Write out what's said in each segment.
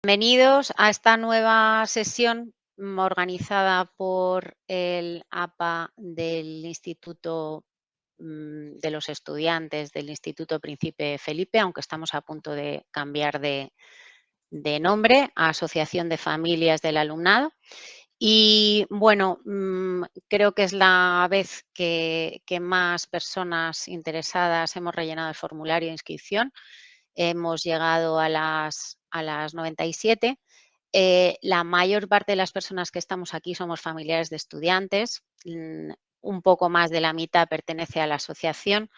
Bienvenidos a esta nueva sesión organizada por el APA del Instituto de los Estudiantes del Instituto Príncipe Felipe, aunque estamos a punto de cambiar de nombre a Asociación de Familias del Alumnado. Y bueno, creo que es la vez que más personas interesadas hemos rellenado el formulario de inscripción. Hemos llegado a las 97. La mayor parte de las personas que estamos aquí somos familiares de estudiantes. Un poco más de la mitad pertenece a la asociación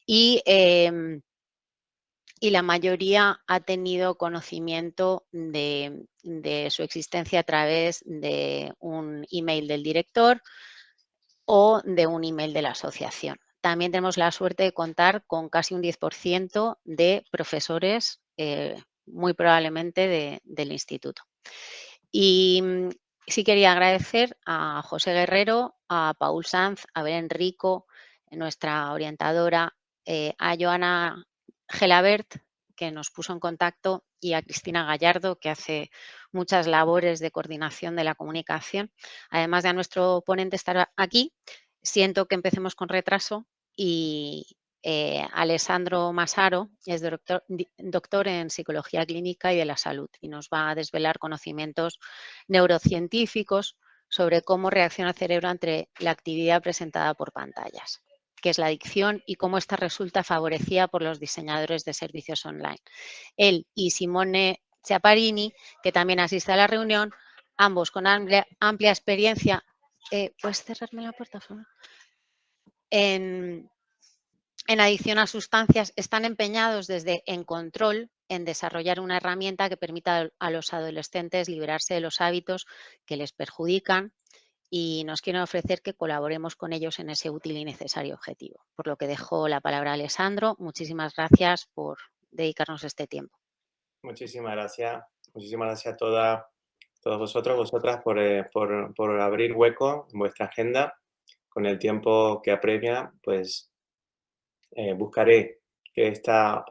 y la mayoría ha tenido conocimiento de su existencia a través de un email del director o de un email de la asociación. También tenemos la suerte de contar con casi un 10% de profesores, muy probablemente del instituto. Y sí quería agradecer a José Guerrero, a Paul Sanz, a Belén Rico, nuestra orientadora, a Joana Gelabert, que nos puso en contacto, y a Cristina Gallardo, que hace muchas labores de coordinación de la comunicación. Además de a nuestro ponente estar aquí, siento que empecemos con retraso y Alessandro Masaro es doctor en Psicología Clínica y de la Salud y nos va a desvelar conocimientos neurocientíficos sobre cómo reacciona el cerebro ante la actividad presentada por pantallas, qué es la adicción y cómo esta resulta favorecida por los diseñadores de servicios online. Él y Simone Ciapparini, que también asiste a la reunión, ambos con amplia experiencia. ¿Puedes cerrarme la puerta, por favor? En adicción a sustancias, están empeñados desde En Control en desarrollar una herramienta que permita a los adolescentes liberarse de los hábitos que les perjudican y nos quieren ofrecer que colaboremos con ellos en ese útil y necesario objetivo. Por lo que dejo la palabra a Alessandro. Muchísimas gracias por dedicarnos este tiempo. Muchísimas gracias. Muchísimas gracias a todos vosotros, vosotras, por abrir hueco en vuestra agenda. Con el tiempo que apremia, pues buscaré que esta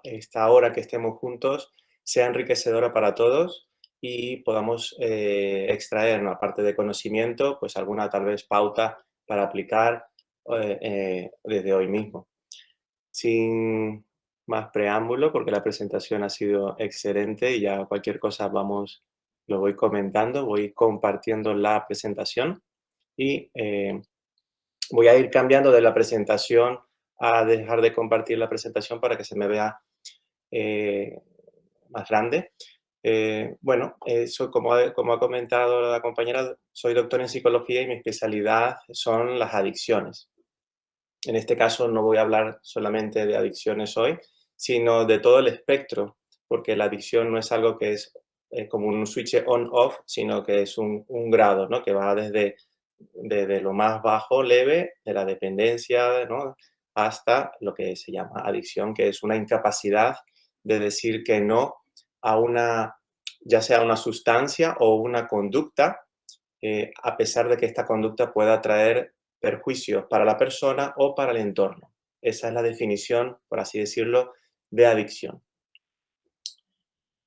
hora que estemos juntos sea enriquecedora para todos y podamos extraer, ¿no?, aparte de conocimiento, pues alguna tal vez pauta para aplicar desde hoy mismo. Sin más preámbulo, porque la presentación ha sido excelente y ya cualquier cosa lo voy comentando, voy compartiendo la presentación y voy a ir cambiando de la presentación a dejar de compartir la presentación para que se me vea eh, más grande. Como ha comentado la compañera, soy doctor en psicología y mi especialidad son las adicciones. En este caso no voy a hablar solamente de adicciones hoy, sino de todo el espectro, porque la adicción no es algo que es como un switch on-off, sino que es un grado, ¿no?, que va desde lo más bajo, leve, de la dependencia, ¿no?, hasta lo que se llama adicción, que es una incapacidad de decir que no a ya sea una sustancia o una conducta, a pesar de que esta conducta pueda traer perjuicios para la persona o para el entorno. Esa es la definición, por así decirlo, de adicción.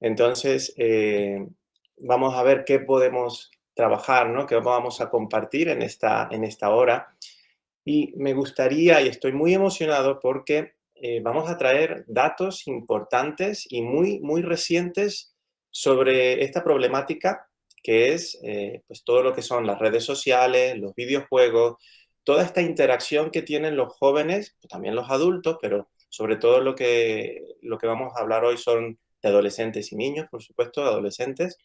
Entonces, vamos a ver qué podemos trabajar, ¿no?, qué vamos a compartir en esta hora. Y me gustaría, y estoy muy emocionado porque vamos a traer datos importantes y muy, muy recientes sobre esta problemática que es pues todo lo que son las redes sociales, los videojuegos, toda esta interacción que tienen los jóvenes, pues también los adultos, pero sobre todo lo que vamos a hablar hoy son de adolescentes y niños, por supuesto, adolescentes,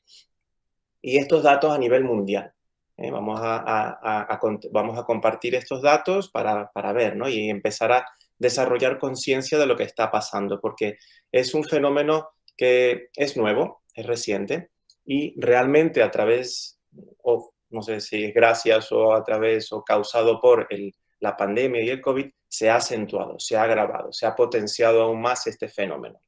y estos datos a nivel mundial. Vamos a compartir estos datos para ver, ¿no?, y empezar a desarrollar conciencia de lo que está pasando, porque es un fenómeno que es nuevo, es reciente, y realmente a través, o no sé si es gracias o a través o causado por la pandemia y el COVID, se ha acentuado, se ha agravado, se ha potenciado aún más este fenómeno.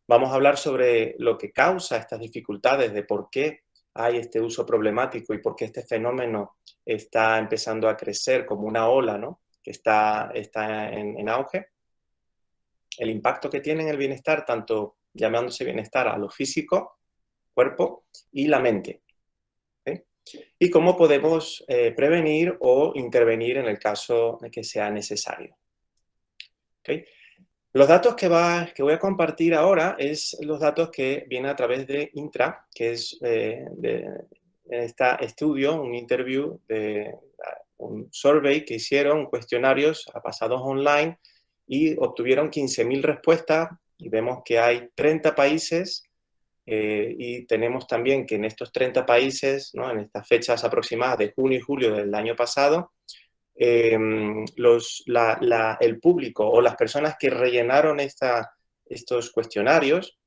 Vamos a hablar sobre lo que causa estas dificultades, de por qué hay este uso problemático y por qué este fenómeno está empezando a crecer como una ola, ¿no?, que está en auge. El impacto que tiene en el bienestar, tanto llamándose bienestar a lo físico, cuerpo y la mente. ¿Sí? Y cómo podemos prevenir o intervenir en el caso de que sea necesario. ¿Okay? Los datos que voy a compartir ahora es los datos que vienen a través de Intra, que es este estudio, un interview, un survey que hicieron, cuestionarios pasados online y obtuvieron 15.000 respuestas y vemos que hay 30 países y tenemos también que en estos 30 países, ¿no?, en estas fechas aproximadas de junio y julio del año pasado, el público o las personas que rellenaron estos cuestionarios,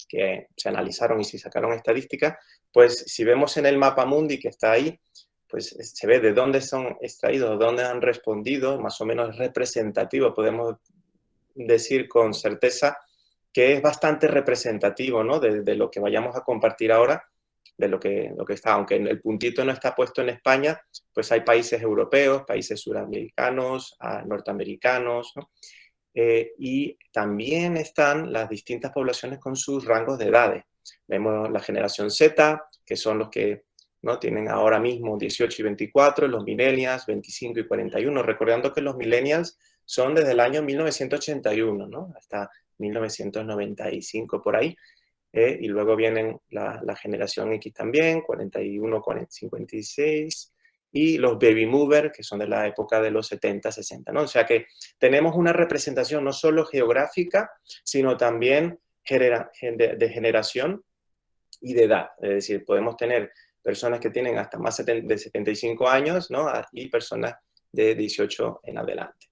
que se analizaron y se sacaron estadísticas, pues si vemos en el mapa mundi que está ahí, pues se ve de dónde son extraídos, de dónde han respondido, más o menos representativo, podemos decir con certeza que es bastante representativo, ¿no?, de lo que vayamos a compartir ahora, de lo que está, aunque el puntito no está puesto en España, pues hay países europeos, países suramericanos, norteamericanos, ¿no? Y también están las distintas poblaciones con sus rangos de edades. Vemos la generación Z, que son los que, ¿no?, tienen ahora mismo 18 y 24, los millennials 25 y 41, recordando que los millennials son desde el año 1981, ¿no?, hasta 1995 por ahí. Y luego vienen la generación X también, 41, 40, 56, y los baby movers, que son de la época de los 70, 60, ¿no? O sea que tenemos una representación no solo geográfica, sino también de generación y de edad. Es decir, podemos tener personas que tienen hasta más de 75 años, ¿no?, y personas de 18 en adelante.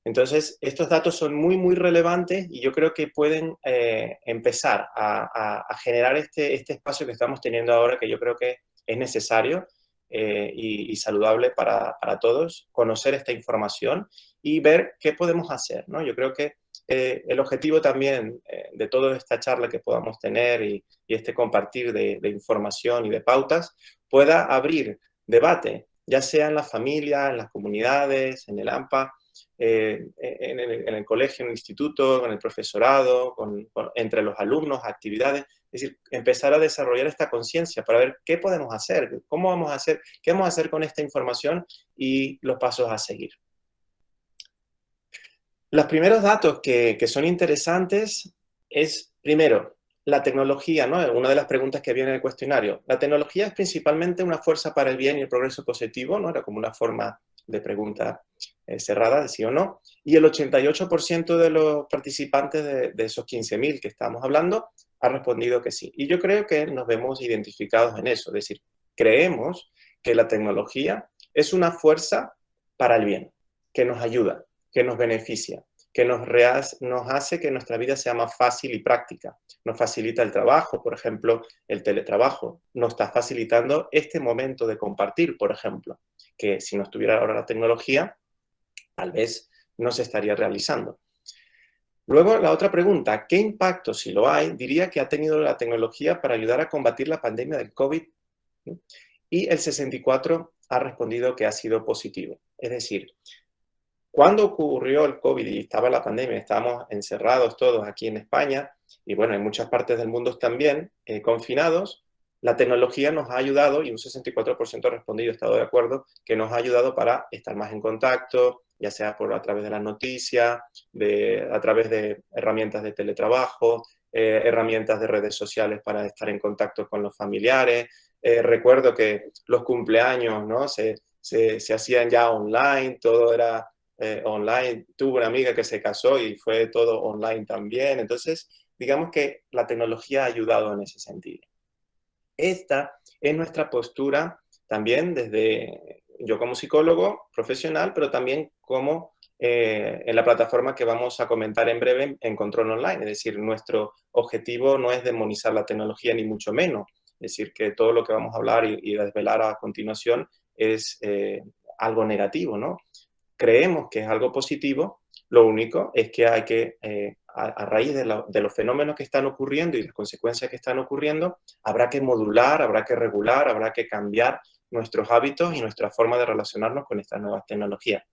Entonces, estos datos son muy, muy relevantes y yo creo que pueden empezar a generar este espacio que estamos teniendo ahora, que yo creo que es necesario y saludable para todos, conocer esta información y ver qué podemos hacer, ¿no? Yo creo que el objetivo también de toda esta charla que podamos tener y este compartir de información y de pautas pueda abrir debate, ya sea en la familia, en las comunidades, en el AMPA, en el colegio, en el instituto, con el profesorado, entre los alumnos, actividades. Es decir, empezar a desarrollar esta conciencia para ver qué podemos hacer, cómo vamos a hacer, qué vamos a hacer con esta información y los pasos a seguir. Los primeros datos que son interesantes es, primero, la tecnología, ¿no? Una de las preguntas que viene en el cuestionario. La tecnología es principalmente una fuerza para el bien y el progreso positivo, ¿no? Era como una forma de pregunta cerrada, de sí o no. Y el 88% de los participantes de esos 15.000 que estamos hablando ha respondido que sí. Y yo creo que nos vemos identificados en eso. Es decir, creemos que la tecnología es una fuerza para el bien, que nos ayuda, que nos beneficia, que nos hace que nuestra vida sea más fácil y práctica. Nos facilita el trabajo, por ejemplo, el teletrabajo. Nos está facilitando este momento de compartir, por ejemplo, que si no estuviera ahora la tecnología, tal vez no se estaría realizando. Luego, la otra pregunta, ¿qué impacto, si lo hay, diría que ha tenido la tecnología para ayudar a combatir la pandemia del COVID? Y el 64% ha respondido que ha sido positivo. Es decir, cuando ocurrió el COVID y estaba la pandemia, estábamos encerrados todos aquí en España, y bueno, en muchas partes del mundo también, confinados, la tecnología nos ha ayudado, y un 64% ha respondido, estado de acuerdo, que nos ha ayudado para estar más en contacto, ya sea a través de las noticias, a través de herramientas de teletrabajo, herramientas de redes sociales para estar en contacto con los familiares. Recuerdo que los cumpleaños, ¿no?, se hacían ya online, todo era online. Tuve una amiga que se casó y fue todo online también. Entonces, digamos que la tecnología ha ayudado en ese sentido. Esta es nuestra postura también desde yo como psicólogo profesional, pero también como en la plataforma que vamos a comentar en breve en Control Online. Es decir, nuestro objetivo no es demonizar la tecnología ni mucho menos. Es decir, que todo lo que vamos a hablar y desvelar a continuación es algo negativo, ¿no? Creemos que es algo positivo, lo único es que hay que, a raíz de los fenómenos que están ocurriendo y las consecuencias que están ocurriendo, habrá que modular, habrá que regular, habrá que cambiar nuestros hábitos y nuestra forma de relacionarnos con estas nuevas tecnologías.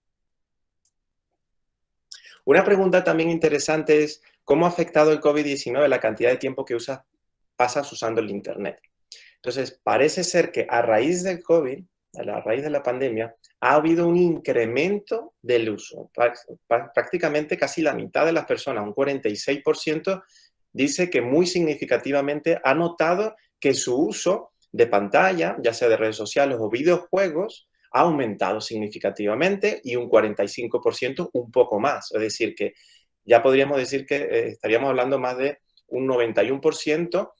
Una pregunta también interesante es, ¿cómo ha afectado el COVID-19 la cantidad de tiempo que usas pasas usando el Internet. Entonces, parece ser que a raíz del COVID, a raíz de la pandemia, ha habido un incremento del uso. Prácticamente casi la mitad de las personas, un 46%, dice que muy significativamente ha notado que su uso de pantalla, ya sea de redes sociales o videojuegos, ha aumentado significativamente y un 45% un poco más. Es decir, que ya podríamos decir que estaríamos hablando más de un 91%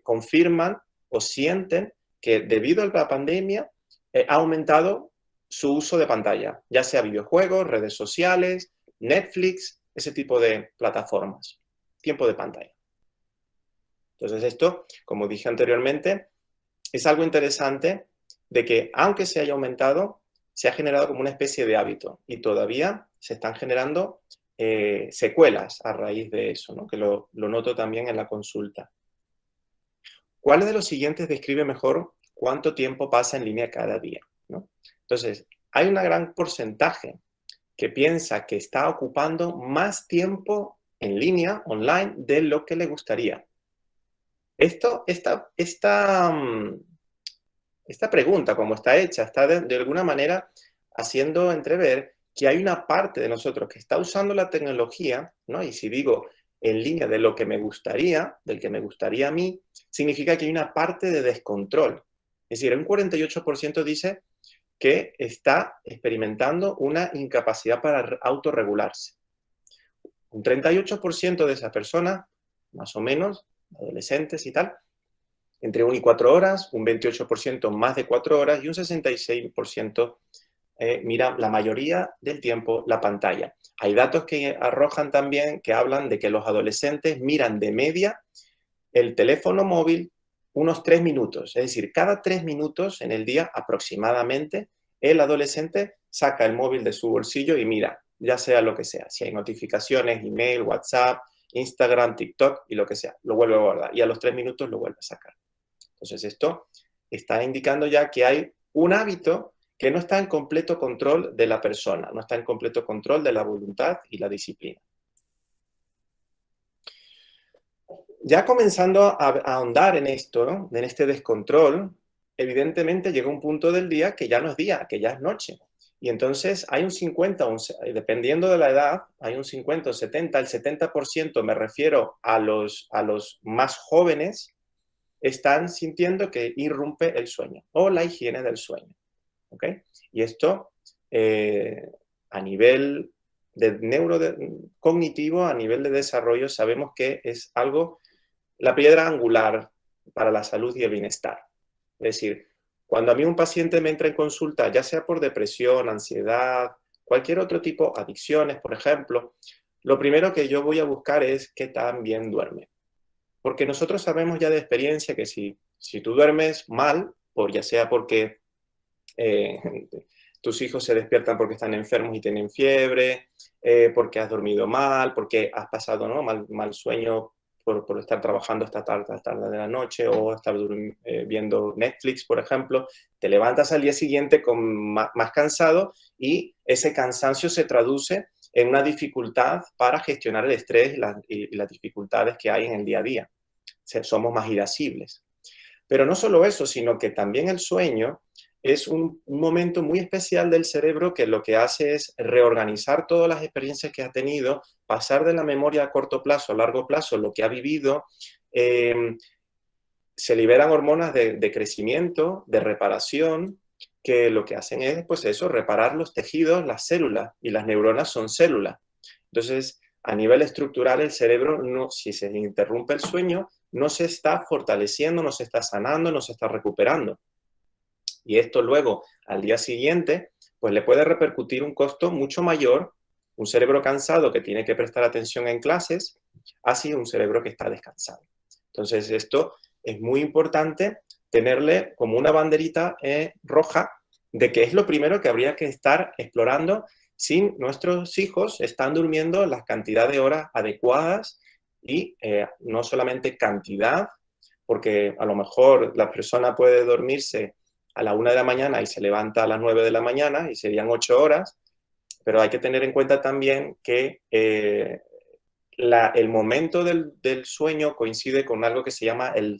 confirman o sienten que debido a la pandemia ha aumentado su uso de pantalla, ya sea videojuegos, redes sociales, Netflix, ese tipo de plataformas. Tiempo de pantalla. Entonces esto, como dije anteriormente, es algo interesante de que aunque se haya aumentado, se ha generado como una especie de hábito y todavía se están generando secuelas a raíz de eso, ¿no? Que lo noto también en la consulta. ¿Cuál de los siguientes describe mejor cuánto tiempo pasa en línea cada día, ¿no? Entonces, hay un gran porcentaje que piensa que está ocupando más tiempo en línea, online, de lo que le gustaría. Esta pregunta, como está hecha, está de alguna manera haciendo entrever que hay una parte de nosotros que está usando la tecnología, ¿no? Y si digo en línea de lo que me gustaría, del que me gustaría a mí, significa que hay una parte de descontrol. Es decir, un 48% dice que está experimentando una incapacidad para autorregularse. Un 38% de esas personas, más o menos, adolescentes y tal, entre 1 y 4 horas, un 28% más de 4 horas y un 66% mira la mayoría del tiempo la pantalla. Hay datos que arrojan también, que hablan de que los adolescentes miran de media el teléfono móvil unos 3 minutos. Es decir, cada 3 minutos en el día aproximadamente, el adolescente saca el móvil de su bolsillo y mira, ya sea lo que sea. Si hay notificaciones, email, WhatsApp, Instagram, TikTok y lo que sea, lo vuelve a guardar. Y a los 3 minutos lo vuelve a sacar. Entonces esto está indicando ya que hay un hábito que no está en completo control de la persona, no está en completo control de la voluntad y la disciplina. Ya comenzando a ahondar en esto, ¿no? En este descontrol, evidentemente llega un punto del día que ya no es día, que ya es noche. Y entonces hay un 50, dependiendo de la edad, hay un 50 o 70, el 70% me refiero a los más jóvenes, están sintiendo que irrumpe el sueño o la higiene del sueño. ¿Ok? Y esto a nivel de cognitivo, a nivel de desarrollo, sabemos que es algo, la piedra angular para la salud y el bienestar. Es decir, cuando a mí un paciente me entra en consulta, ya sea por depresión, ansiedad, cualquier otro tipo, adicciones, por ejemplo, lo primero que yo voy a buscar es qué tan bien duerme. Porque nosotros sabemos ya de experiencia que si tú duermes mal, ya sea porque tus hijos se despiertan porque están enfermos y tienen fiebre, porque has dormido mal, porque has pasado, ¿no? mal sueño por estar trabajando hasta tarde de la noche o estar viendo Netflix, por ejemplo, te levantas al día siguiente más cansado y ese cansancio se traduce en una dificultad para gestionar el estrés y las dificultades que hay en el día a día. Somos más irascibles. Pero no solo eso, sino que también el sueño es un momento muy especial del cerebro que lo que hace es reorganizar todas las experiencias que ha tenido, pasar de la memoria a corto plazo a largo plazo lo que ha vivido. Se liberan hormonas de crecimiento, de reparación, que lo que hacen es, pues eso, reparar los tejidos, las células, y las neuronas son células. Entonces, a nivel estructural, el cerebro, si se interrumpe el sueño, no se está fortaleciendo, no se está sanando, no se está recuperando. Y esto luego, al día siguiente, pues le puede repercutir un costo mucho mayor, un cerebro cansado que tiene que prestar atención en clases, así un cerebro que está descansado. Entonces, esto es muy importante tenerle como una banderita roja de que es lo primero que habría que estar explorando si nuestros hijos están durmiendo las cantidades de horas adecuadas y no solamente cantidad, porque a lo mejor la persona puede dormirse a la 1 de la mañana y se levanta a las 9 de la mañana y serían 8 horas, pero hay que tener en cuenta también que el momento del sueño coincide con algo que se llama el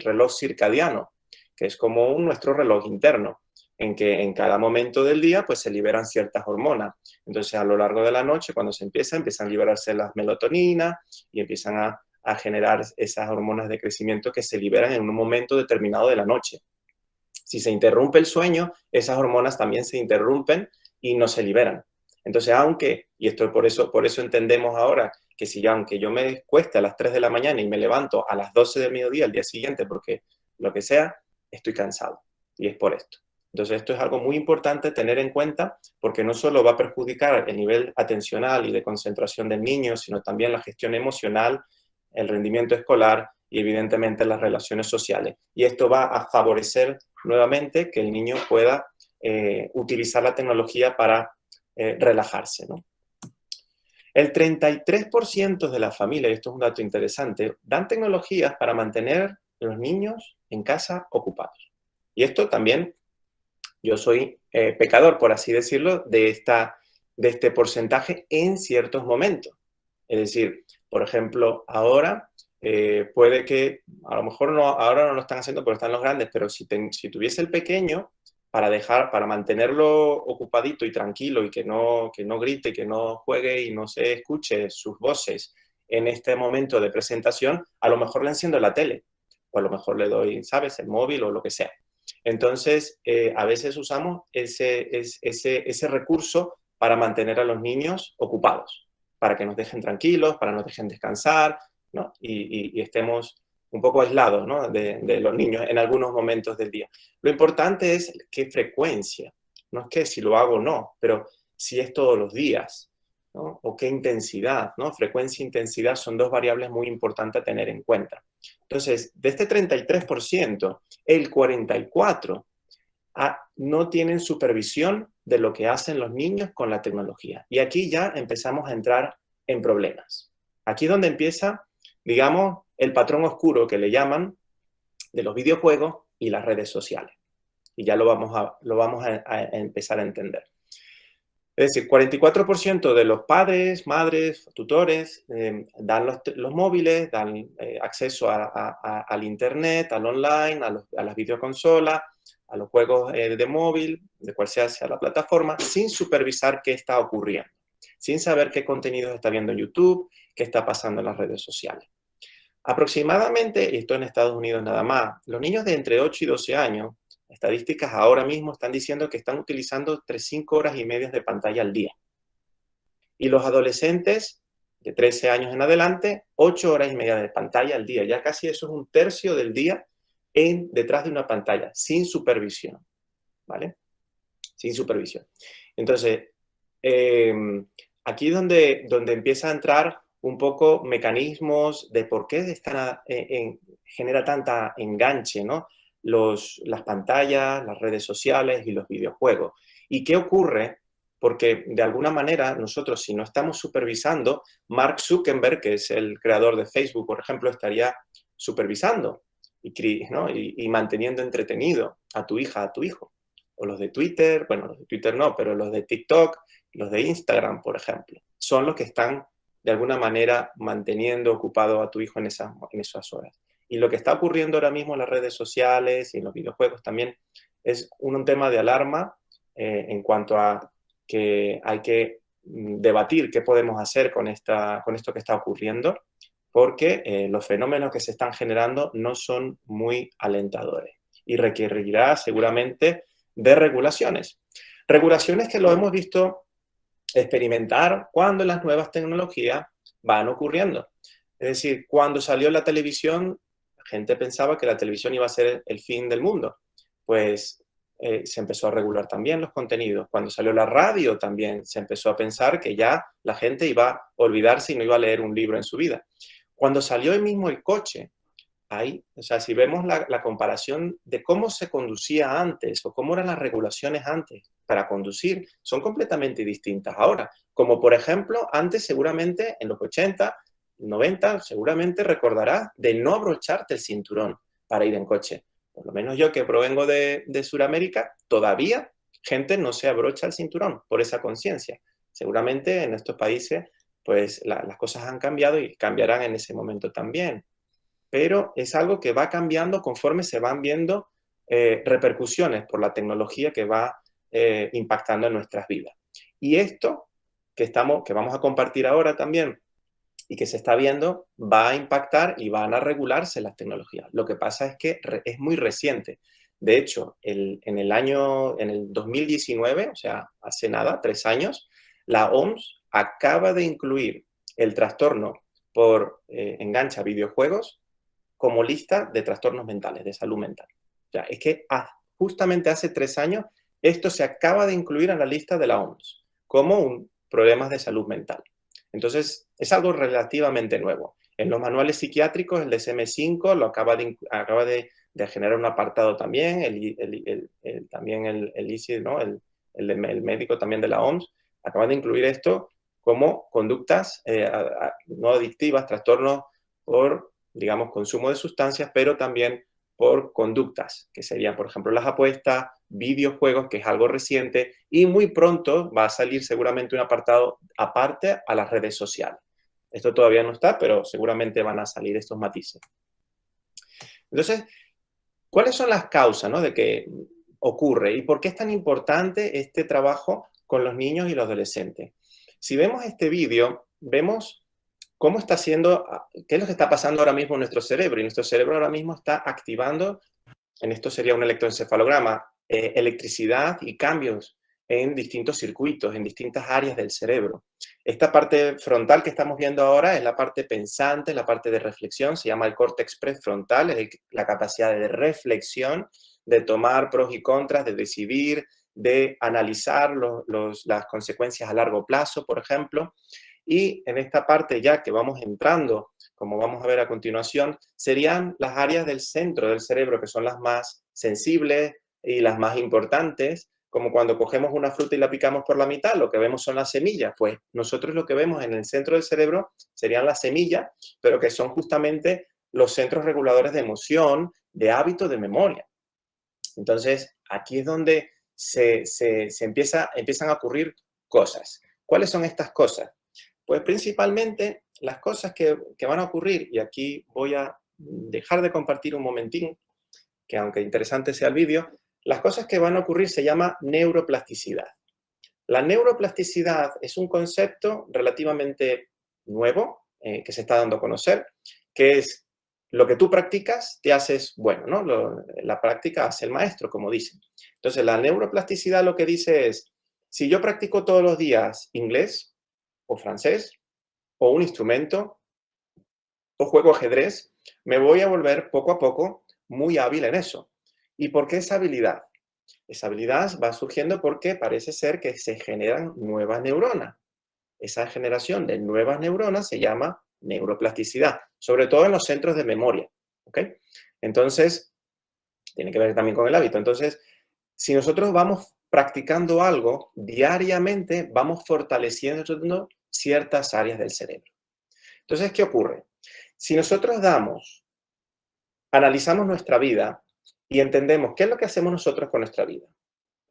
reloj circadiano, que es como nuestro reloj interno, en que en cada momento del día pues se liberan ciertas hormonas. Entonces a lo largo de la noche, cuando empiezan a liberarse las melatoninas y empiezan a generar esas hormonas de crecimiento que se liberan en un momento determinado de la noche. Si se interrumpe el sueño, esas hormonas también se interrumpen y no se liberan. Entonces, y esto por eso entendemos ahora que si aunque yo me cueste a las 3 de la mañana y me levanto a las 12 del mediodía al día siguiente, porque lo que sea, estoy cansado. Y es por esto. Entonces, esto es algo muy importante tener en cuenta porque no solo va a perjudicar el nivel atencional y de concentración del niño, sino también la gestión emocional, el rendimiento escolar y evidentemente las relaciones sociales. Y esto va a favorecer nuevamente que el niño pueda utilizar la tecnología para relajarse, ¿no? El 33% de las familias, y esto es un dato interesante, dan tecnologías para mantener a los niños en casa ocupados. Y esto también, yo soy pecador, por así decirlo, de este porcentaje en ciertos momentos. Es decir, por ejemplo, ahora puede que, a lo mejor no, ahora no lo están haciendo porque están los grandes, pero si tuviese el pequeño, para mantenerlo ocupadito y tranquilo y que no grite, que no juegue y no se escuche sus voces en este momento de presentación, a lo mejor le enciendo la tele o a lo mejor le doy, ¿sabes?, el móvil o lo que sea. Entonces, a veces usamos ese recurso para mantener a los niños ocupados, para que nos dejen tranquilos, para que nos dejen descansar, ¿no? Y estemos un poco aislados, ¿no?, de los niños en algunos momentos del día. Lo importante es qué frecuencia, no es que si lo hago o no, pero si es todos los días, ¿no?, o qué intensidad, ¿no? Frecuencia e intensidad son dos variables muy importantes a tener en cuenta. Entonces, de este 33%, el 44% no tienen supervisión de lo que hacen los niños con la tecnología. Y aquí ya empezamos a entrar en problemas. Aquí es donde empieza, digamos, el patrón oscuro que le llaman de los videojuegos y las redes sociales. Y ya lo vamos a empezar a entender. Es decir, 44% de los padres, madres, tutores dan los móviles, dan acceso al internet, al online, a las videoconsolas, a los juegos de móvil, de cual sea la plataforma, sin supervisar qué está ocurriendo, sin saber qué contenidos está viendo en YouTube, qué está pasando en las redes sociales. Aproximadamente, y esto en Estados Unidos nada más, los niños de entre 8 y 12 años, estadísticas ahora mismo están diciendo que están utilizando entre 5 horas y media de pantalla al día. Y los adolescentes de 13 años en adelante, 8 horas y media de pantalla al día. Ya casi eso es un tercio del día detrás de una pantalla, sin supervisión, ¿vale? Sin supervisión. Entonces, aquí es donde empieza a entrar un poco mecanismos de por qué genera tanta enganche, ¿no?, las pantallas, las redes sociales y los videojuegos. ¿Y qué ocurre? Porque de alguna manera nosotros, si no estamos supervisando, Mark Zuckerberg, que es el creador de Facebook, por ejemplo, estaría supervisando y manteniendo entretenido a tu hija, a tu hijo. O los de Twitter, bueno, los de Twitter no, pero los de TikTok, los de Instagram, por ejemplo, son los que están de alguna manera manteniendo ocupado a tu hijo en esas horas. Y lo que está ocurriendo ahora mismo en las redes sociales y en los videojuegos también es un tema de alarma en cuanto a que hay que debatir qué podemos hacer con esto que está ocurriendo, porque los fenómenos que se están generando no son muy alentadores y requerirá seguramente de regulaciones. Regulaciones que lo hemos visto experimentar cuando las nuevas tecnologías van ocurriendo. Es decir, cuando salió la televisión, la gente pensaba que la televisión iba a ser el fin del mundo. Pues se empezó a regular también los contenidos. Cuando salió la radio también se empezó a pensar que ya la gente iba a olvidarse y no iba a leer un libro en su vida. Cuando salió mismo el coche, si vemos la comparación de cómo se conducía antes o cómo eran las regulaciones antes para conducir, son completamente distintas ahora. Como por ejemplo, antes seguramente en los 80, 90, seguramente recordarás de no abrocharte el cinturón para ir en coche. Por lo menos yo que provengo de Sudamérica, todavía gente no se abrocha el cinturón por esa conciencia. Seguramente en estos países pues las cosas han cambiado y cambiarán en ese momento también. Pero es algo que va cambiando conforme se van viendo repercusiones por la tecnología que va impactando en nuestras vidas. Y esto que vamos a compartir ahora también y que se está viendo, va a impactar y van a regularse las tecnologías. Lo que pasa es que es muy reciente. De hecho, en el 2019, o sea, hace nada, 3 años, la OMS acaba de incluir el trastorno por enganche a videojuegos como lista de trastornos mentales, de salud mental. O sea, es que justamente hace 3 años esto se acaba de incluir en la lista de la OMS como un problemas de salud mental. Entonces, es algo relativamente nuevo. En los manuales psiquiátricos, el DSM-5 lo acaba de generar un apartado también, también el ICI, ¿no? el médico también de la OMS, acaba de incluir esto como conductas no adictivas, trastornos por, digamos, consumo de sustancias, pero también por conductas, que serían, por ejemplo, las apuestas, videojuegos, que es algo reciente, y muy pronto va a salir seguramente un apartado aparte a las redes sociales. Esto todavía no está, pero seguramente van a salir estos matices. Entonces, ¿cuáles son las causas, ¿no?, de que ocurre y por qué es tan importante este trabajo con los niños y los adolescentes? Si vemos este vídeo, vemos cómo está haciendo, qué es lo que está pasando ahora mismo en nuestro cerebro. Y nuestro cerebro ahora mismo está activando, en esto sería un electroencefalograma, electricidad y cambios en distintos circuitos, en distintas áreas del cerebro. Esta parte frontal que estamos viendo ahora es la parte pensante, la parte de reflexión, se llama el córtex prefrontal, es la capacidad de reflexión, de tomar pros y contras, de decidir, de analizar las consecuencias a largo plazo, por ejemplo. Y en esta parte ya que vamos entrando, como vamos a ver a continuación, serían las áreas del centro del cerebro que son las más sensibles y las más importantes, como cuando cogemos una fruta y la picamos por la mitad, lo que vemos son las semillas. Pues nosotros lo que vemos en el centro del cerebro serían las semillas, pero que son justamente los centros reguladores de emoción, de hábito, de memoria. Entonces, aquí es donde empiezan a ocurrir cosas. ¿Cuáles son estas cosas? Pues principalmente las cosas que van a ocurrir, y aquí voy a dejar de compartir un momentín, que aunque interesante sea el vídeo, las cosas que van a ocurrir se llama neuroplasticidad. La neuroplasticidad es un concepto relativamente nuevo que se está dando a conocer, que es lo que tú practicas te haces bueno, ¿no? La práctica hace el maestro, como dicen. Entonces, la neuroplasticidad lo que dice es, si yo practico todos los días inglés o francés o un instrumento o juego ajedrez, me voy a volver poco a poco muy hábil en eso. ¿Y por qué esa habilidad? Esa habilidad va surgiendo porque parece ser que se generan nuevas neuronas. Esa generación de nuevas neuronas se llama neuroplasticidad, sobre todo en los centros de memoria. ¿Ok? Entonces, tiene que ver también con el hábito. Entonces, si nosotros vamos practicando algo diariamente, vamos fortaleciendo ciertas áreas del cerebro. Entonces, ¿qué ocurre? Si nosotros analizamos nuestra vida y entendemos qué es lo que hacemos nosotros con nuestra vida.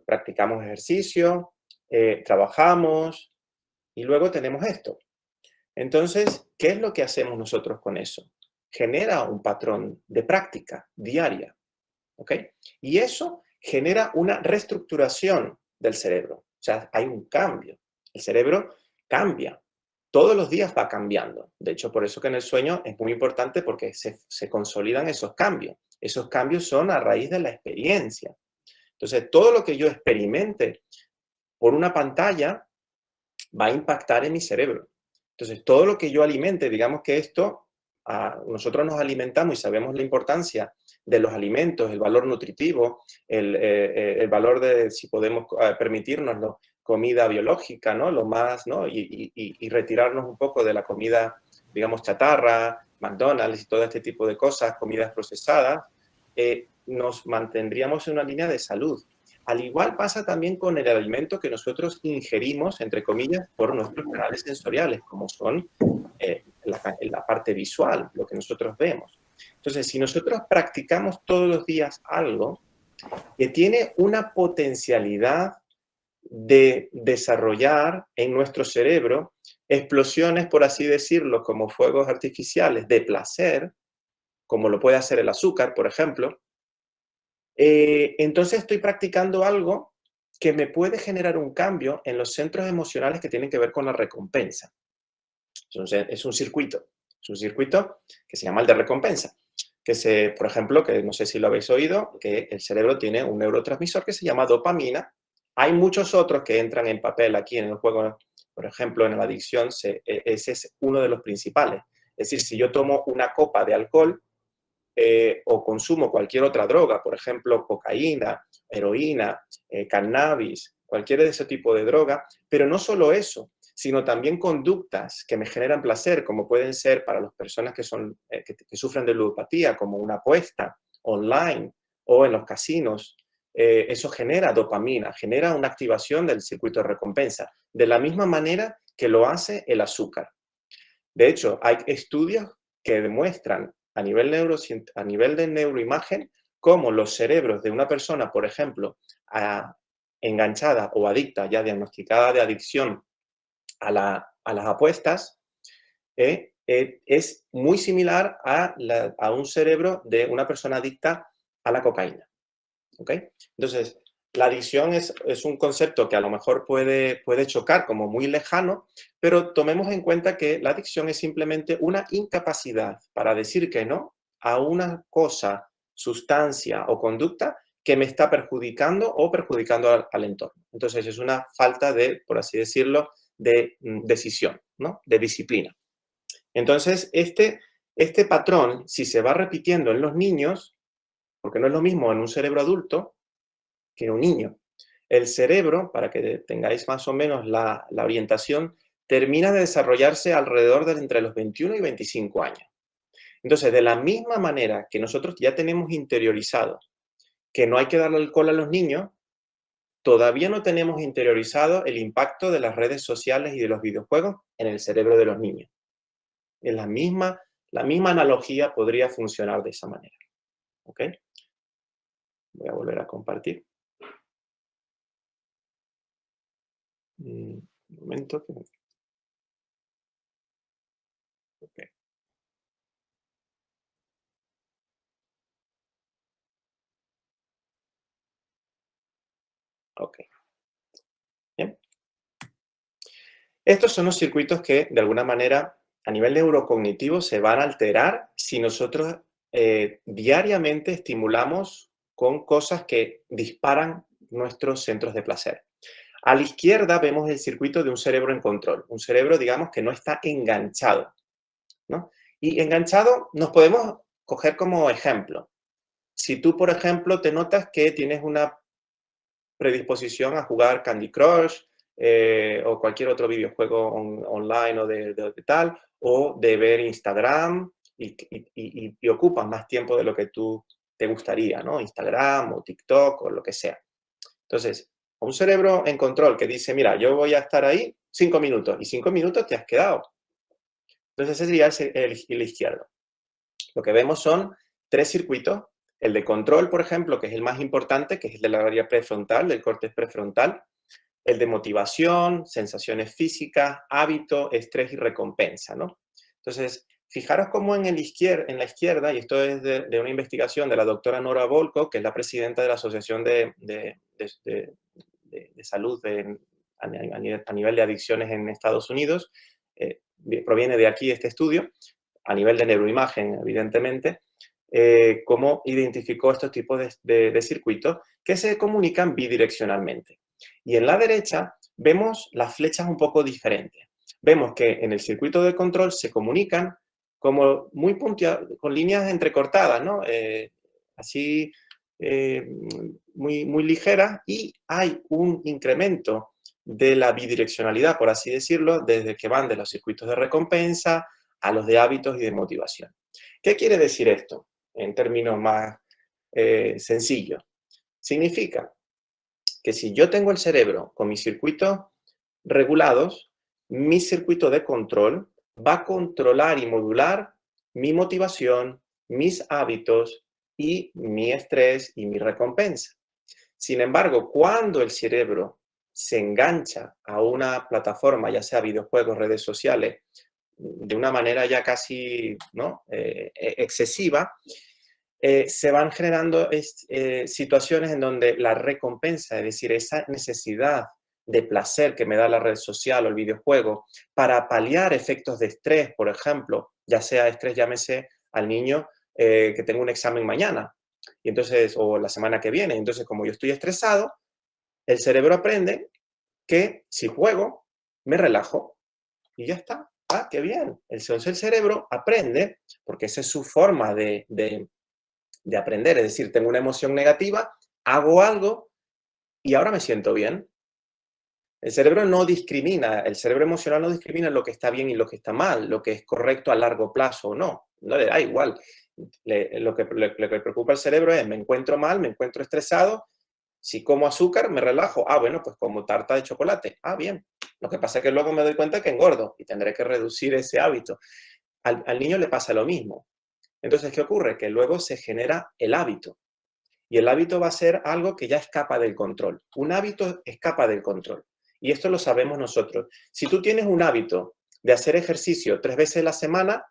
Practicamos ejercicio, trabajamos y luego tenemos esto. Entonces, ¿qué es lo que hacemos nosotros con eso? Genera un patrón de práctica diaria, ¿ok? Y eso genera una reestructuración del cerebro. O sea, hay un cambio. El cerebro cambia. Todos los días va cambiando. De hecho, por eso que en el sueño es muy importante porque se consolidan esos cambios. Esos cambios son a raíz de la experiencia. Entonces, todo lo que yo experimente por una pantalla va a impactar en mi cerebro. Entonces, todo lo que yo alimente, digamos que esto, nosotros nos alimentamos y sabemos la importancia de los alimentos, el valor nutritivo, el valor de si podemos permitirnoslo, comida biológica, ¿no? Lo más, ¿no? Y retirarnos un poco de la comida, digamos, chatarra, McDonald's y todo este tipo de cosas, comidas procesadas, nos mantendríamos en una línea de salud. Al igual pasa también con el alimento que nosotros ingerimos, entre comillas, por nuestros canales sensoriales, como son la parte visual, lo que nosotros vemos. Entonces, si nosotros practicamos todos los días algo que tiene una potencialidad de desarrollar en nuestro cerebro explosiones, por así decirlo, como fuegos artificiales de placer, como lo puede hacer el azúcar, por ejemplo, entonces estoy practicando algo que me puede generar un cambio en los centros emocionales que tienen que ver con la recompensa. Es un circuito que se llama el de recompensa, por ejemplo, que no sé si lo habéis oído, que el cerebro tiene un neurotransmisor que se llama dopamina. Hay muchos otros que entran en papel aquí en el juego, por ejemplo, en la adicción, ese es uno de los principales. Es decir, si yo tomo una copa de alcohol, o consumo cualquier otra droga, por ejemplo, cocaína, heroína, cannabis, cualquier de ese tipo de droga, pero no solo eso, sino también conductas que me generan placer, como pueden ser para las personas que sufren de ludopatía, como una apuesta online o en los casinos. Eso genera dopamina, genera una activación del circuito de recompensa, de la misma manera que lo hace el azúcar. De hecho, hay estudios que demuestran a nivel de neuroimagen cómo los cerebros de una persona, por ejemplo, enganchada o adicta, ya diagnosticada de adicción a las apuestas, es muy similar a un cerebro de una persona adicta a la cocaína. ¿Ok? Entonces, la adicción es un concepto que a lo mejor puede chocar como muy lejano, pero tomemos en cuenta que la adicción es simplemente una incapacidad para decir que no a una cosa, sustancia o conducta que me está perjudicando o perjudicando al entorno. Entonces, es una falta de, por así decirlo, de decisión, ¿no? De disciplina. Entonces, este patrón, si se va repitiendo en los niños, porque no es lo mismo en un cerebro adulto que en un niño. El cerebro, para que tengáis más o menos la orientación, termina de desarrollarse alrededor de entre los 21 y 25 años. Entonces, de la misma manera que nosotros ya tenemos interiorizado que no hay que darle alcohol a los niños, todavía no tenemos interiorizado el impacto de las redes sociales y de los videojuegos en el cerebro de los niños. En la misma analogía podría funcionar de esa manera. ¿Ok? Voy a volver a compartir. Un momento. Ok. Ok. Bien. Estos son los circuitos que, de alguna manera, a nivel neurocognitivo, se van a alterar si nosotros diariamente estimulamos con cosas que disparan nuestros centros de placer. A la izquierda vemos el circuito de un cerebro en control, un cerebro, digamos, que no está enganchado, ¿no? Y enganchado nos podemos coger como ejemplo. Si tú, por ejemplo, te notas que tienes una predisposición a jugar Candy Crush o cualquier otro videojuego online o de tal, o de ver Instagram y ocupas más tiempo de lo que tú te gustaría, ¿no? Instagram o TikTok o lo que sea. Entonces, un cerebro en control que dice, mira, yo voy a estar ahí 5 minutos y 5 minutos te has quedado. Entonces, ese sería el izquierdo. Lo que vemos son 3 circuitos. El de control, por ejemplo, que es el más importante, que es el de la área prefrontal, del córtex prefrontal. El de motivación, sensaciones físicas, hábito, estrés y recompensa, ¿no? Entonces, fijaros cómo en la izquierda, y esto es de una investigación de la doctora Nora Volkow, que es la presidenta de la Asociación de Salud a nivel de adicciones en Estados Unidos, proviene de aquí este estudio, a nivel de neuroimagen, evidentemente, cómo identificó estos tipos de circuitos que se comunican bidireccionalmente. Y en la derecha vemos las flechas un poco diferentes. Vemos que en el circuito de control se comunican como muy con líneas entrecortadas, ¿no? Así muy ligeras, y hay un incremento de la bidireccionalidad, por así decirlo, desde que van de los circuitos de recompensa a los de hábitos y de motivación. ¿Qué quiere decir esto en términos más sencillos? Significa que si yo tengo el cerebro con mis circuitos regulados, mi circuito de control va a controlar y modular mi motivación, mis hábitos y mi estrés y mi recompensa. Sin embargo, cuando el cerebro se engancha a una plataforma, ya sea videojuegos, redes sociales, de una manera ya casi, ¿no?, excesiva, se van generando situaciones en donde la recompensa, es decir, esa necesidad de placer que me da la red social o el videojuego para paliar efectos de estrés, por ejemplo, ya sea estrés, llámese al niño que tengo un examen mañana, y entonces, o la semana que viene, entonces como yo estoy estresado, el cerebro aprende que si juego, me relajo y ya está. Ah, qué bien. Entonces el cerebro aprende, porque esa es su forma de aprender, es decir, tengo una emoción negativa, hago algo y ahora me siento bien. El cerebro no discrimina, el cerebro emocional no discrimina lo que está bien y lo que está mal, lo que es correcto a largo plazo o no. No le da igual. Lo que le preocupa al cerebro es, me encuentro mal, me encuentro estresado, si como azúcar me relajo. Ah, bueno, pues como tarta de chocolate. Ah, bien. Lo que pasa es que luego me doy cuenta que engordo y tendré que reducir ese hábito. Al niño le pasa lo mismo. Entonces, ¿qué ocurre? Que luego se genera el hábito. Y el hábito va a ser algo que ya escapa del control. Un hábito escapa del control. Y esto lo sabemos nosotros. Si tú tienes un hábito de hacer ejercicio 3 veces a la semana,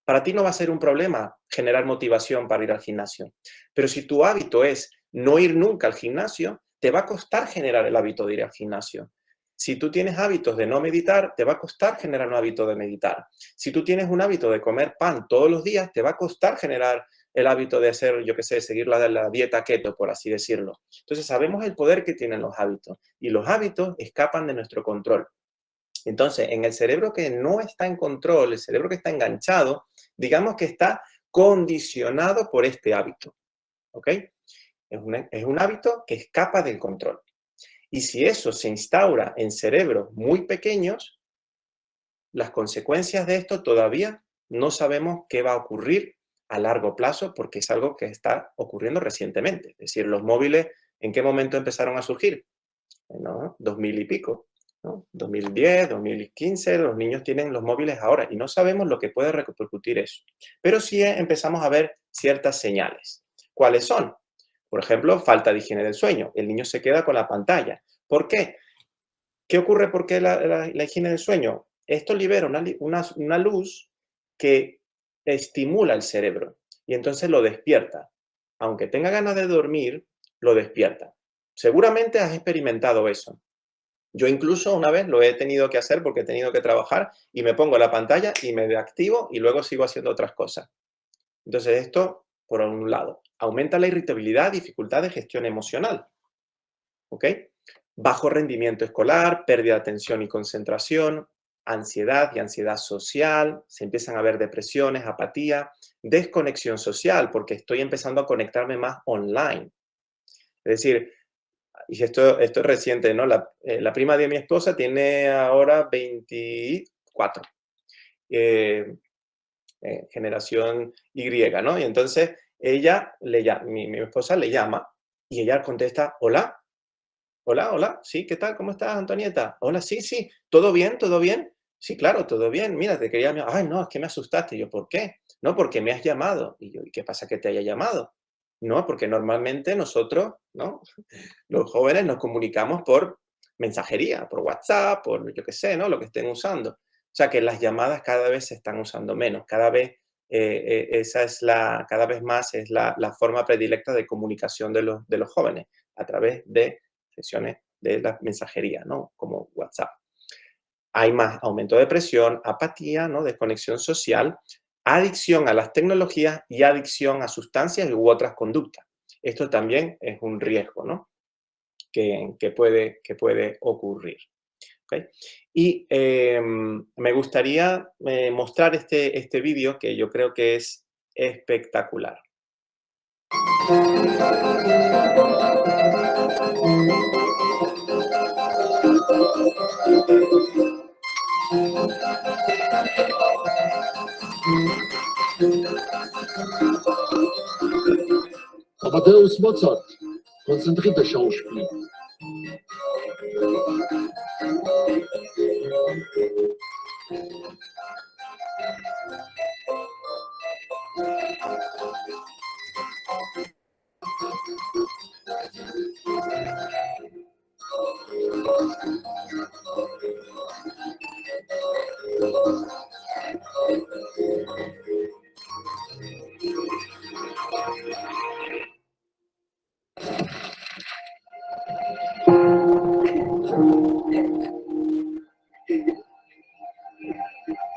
para ti no va a ser un problema generar motivación para ir al gimnasio. Pero si tu hábito es no ir nunca al gimnasio, te va a costar generar el hábito de ir al gimnasio. Si tú tienes hábitos de no meditar, te va a costar generar un hábito de meditar. Si tú tienes un hábito de comer pan todos los días, te va a costar generar el hábito de hacer, yo qué sé, seguir la dieta keto, por así decirlo. Entonces sabemos el poder que tienen los hábitos y los hábitos escapan de nuestro control. Entonces, en el cerebro que no está en control, el cerebro que está enganchado, digamos que está condicionado por este hábito, ¿ok? Es un hábito que escapa del control. Y si eso se instaura en cerebros muy pequeños, las consecuencias de esto todavía no sabemos qué va a ocurrir a largo plazo porque es algo que está ocurriendo recientemente. Es decir, los móviles, ¿en qué momento empezaron a surgir? ¿No? 2000 y pico, ¿no? 2010, 2015, los niños tienen los móviles ahora y no sabemos lo que puede repercutir eso. Pero sí empezamos a ver ciertas señales. ¿Cuáles son? Por ejemplo, falta de higiene del sueño. El niño se queda con la pantalla. ¿Por qué? ¿Qué ocurre? ¿Por qué la higiene del sueño? Esto libera una luz que estimula el cerebro y entonces lo despierta. Aunque tenga ganas de dormir, lo despierta. Seguramente has experimentado eso. Yo incluso una vez lo he tenido que hacer porque he tenido que trabajar y me pongo la pantalla y me deactivo y luego sigo haciendo otras cosas. Entonces esto, por un lado, aumenta la irritabilidad, dificultad de gestión emocional. ¿Ok? Bajo rendimiento escolar, pérdida de atención y concentración, ansiedad y ansiedad social, se empiezan a ver depresiones, apatía, desconexión social, porque estoy empezando a conectarme más online. Es decir, y esto es reciente, ¿no? La prima de mi esposa tiene ahora 24, generación Y, ¿no? Y entonces ella, mi esposa le llama y ella contesta, hola. Hola, hola, sí, ¿qué tal? ¿Cómo estás, Antonieta? Hola, sí, sí, ¿todo bien? ¿Todo bien? Sí, claro, todo bien. Mira, te quería... Ay, no, es que me asustaste. Y yo, ¿por qué? No, porque me has llamado. Y yo, ¿y qué pasa que te haya llamado? No, porque normalmente nosotros, ¿no? Los jóvenes nos comunicamos por mensajería, por WhatsApp, por yo qué sé, ¿no? Lo que estén usando. O sea que las llamadas cada vez se están usando menos, cada vez cada vez más es la forma predilecta de comunicación de los jóvenes, a través de sesiones de la mensajería, ¿no? Como WhatsApp. Hay más aumento de presión, apatía, ¿no? Desconexión social, adicción a las tecnologías y adicción a sustancias u otras conductas. Esto también es un riesgo, ¿no? Que puede ocurrir. ¿Okay? Y me gustaría mostrar este vídeo que yo creo que es espectacular. Amadeus Mozart, konzentrierter Schauspieler.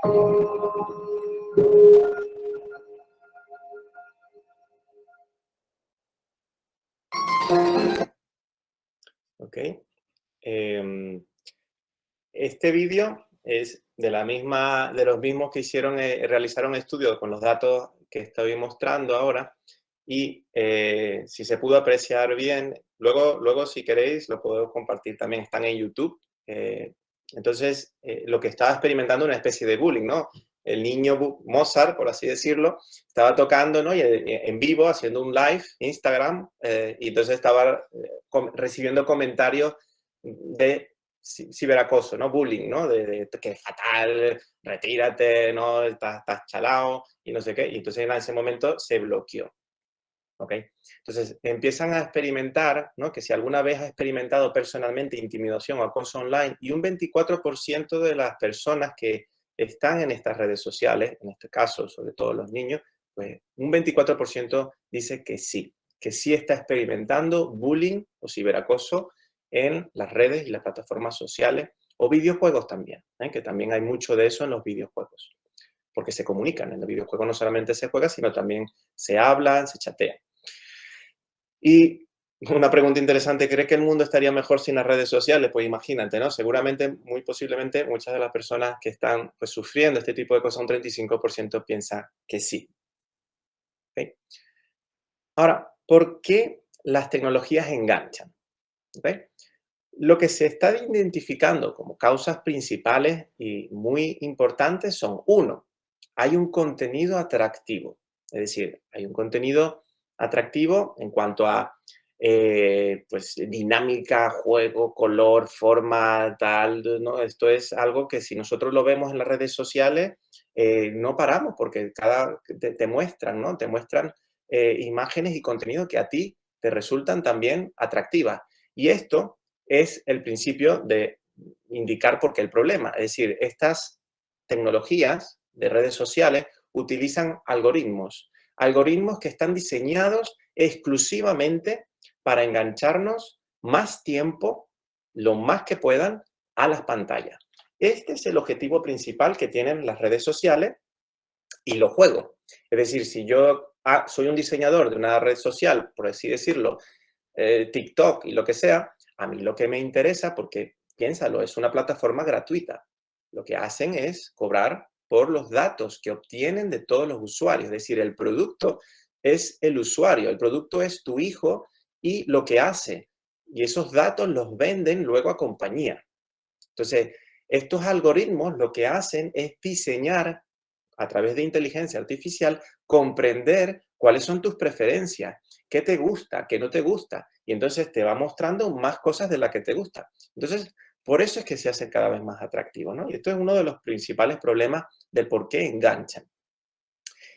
Ok. Este vídeo es de los mismos que realizaron estudios con los datos que estoy mostrando ahora y si se pudo apreciar bien, luego si queréis lo puedo compartir también, están en YouTube. Entonces, lo que estaba experimentando una especie de bullying, ¿no? El niño Mozart, por así decirlo, estaba tocando, ¿no? Y en vivo, haciendo un live, Instagram, y entonces estaba recibiendo comentarios de ciberacoso, ¿no? Bullying, ¿no? De que es fatal, retírate, ¿no? Estás chalao y no sé qué. Y entonces en ese momento se bloqueó. ¿Ok? Entonces empiezan a experimentar, ¿no? Que si alguna vez has experimentado personalmente intimidación o acoso online, y un 24% de las personas que están en estas redes sociales, en este caso sobre todo los niños, pues un 24% dice que sí está experimentando bullying o ciberacoso en las redes y las plataformas sociales o videojuegos también, que también hay mucho de eso en los videojuegos, porque se comunican. En los videojuegos no solamente se juega, sino también se hablan, se chatean. Y una pregunta interesante, ¿cree que el mundo estaría mejor sin las redes sociales? Pues imagínate, ¿no? Seguramente, muy posiblemente, muchas de las personas que están pues, sufriendo este tipo de cosas, un 35% piensa que sí. ¿Okay? Ahora, ¿por qué las tecnologías enganchan? ¿Okay? Lo que se está identificando como causas principales y muy importantes son, uno, hay un contenido atractivo. Es decir, hay un contenido atractivo en cuanto a pues, dinámica, juego, color, forma, tal, ¿no? Esto es algo que si nosotros lo vemos en las redes sociales, no paramos porque te muestran, ¿no? Te muestran imágenes y contenido que a ti te resultan también atractivas. Y esto es el principio de indicar por qué el problema. Es decir, estas tecnologías de redes sociales utilizan algoritmos que están diseñados exclusivamente para engancharnos más tiempo, lo más que puedan, a las pantallas. Este es el objetivo principal que tienen las redes sociales y los juegos. Es decir, si yo soy un diseñador de una red social, por así decirlo, TikTok y lo que sea, a mí lo que me interesa, porque piénsalo, es una plataforma gratuita. Lo que hacen es cobrar por los datos que obtienen de todos los usuarios. Es decir, el producto es el usuario, el producto es tu hijo y lo que hace. Y esos datos los venden luego a compañía. Entonces, estos algoritmos lo que hacen es diseñar a través de inteligencia artificial, comprender cuáles son tus preferencias, qué te gusta, qué no te gusta, y entonces te va mostrando más cosas de las que te gustan. Entonces, por eso es que se hace cada vez más atractivo, ¿no? Y esto es uno de los principales problemas del por qué enganchan.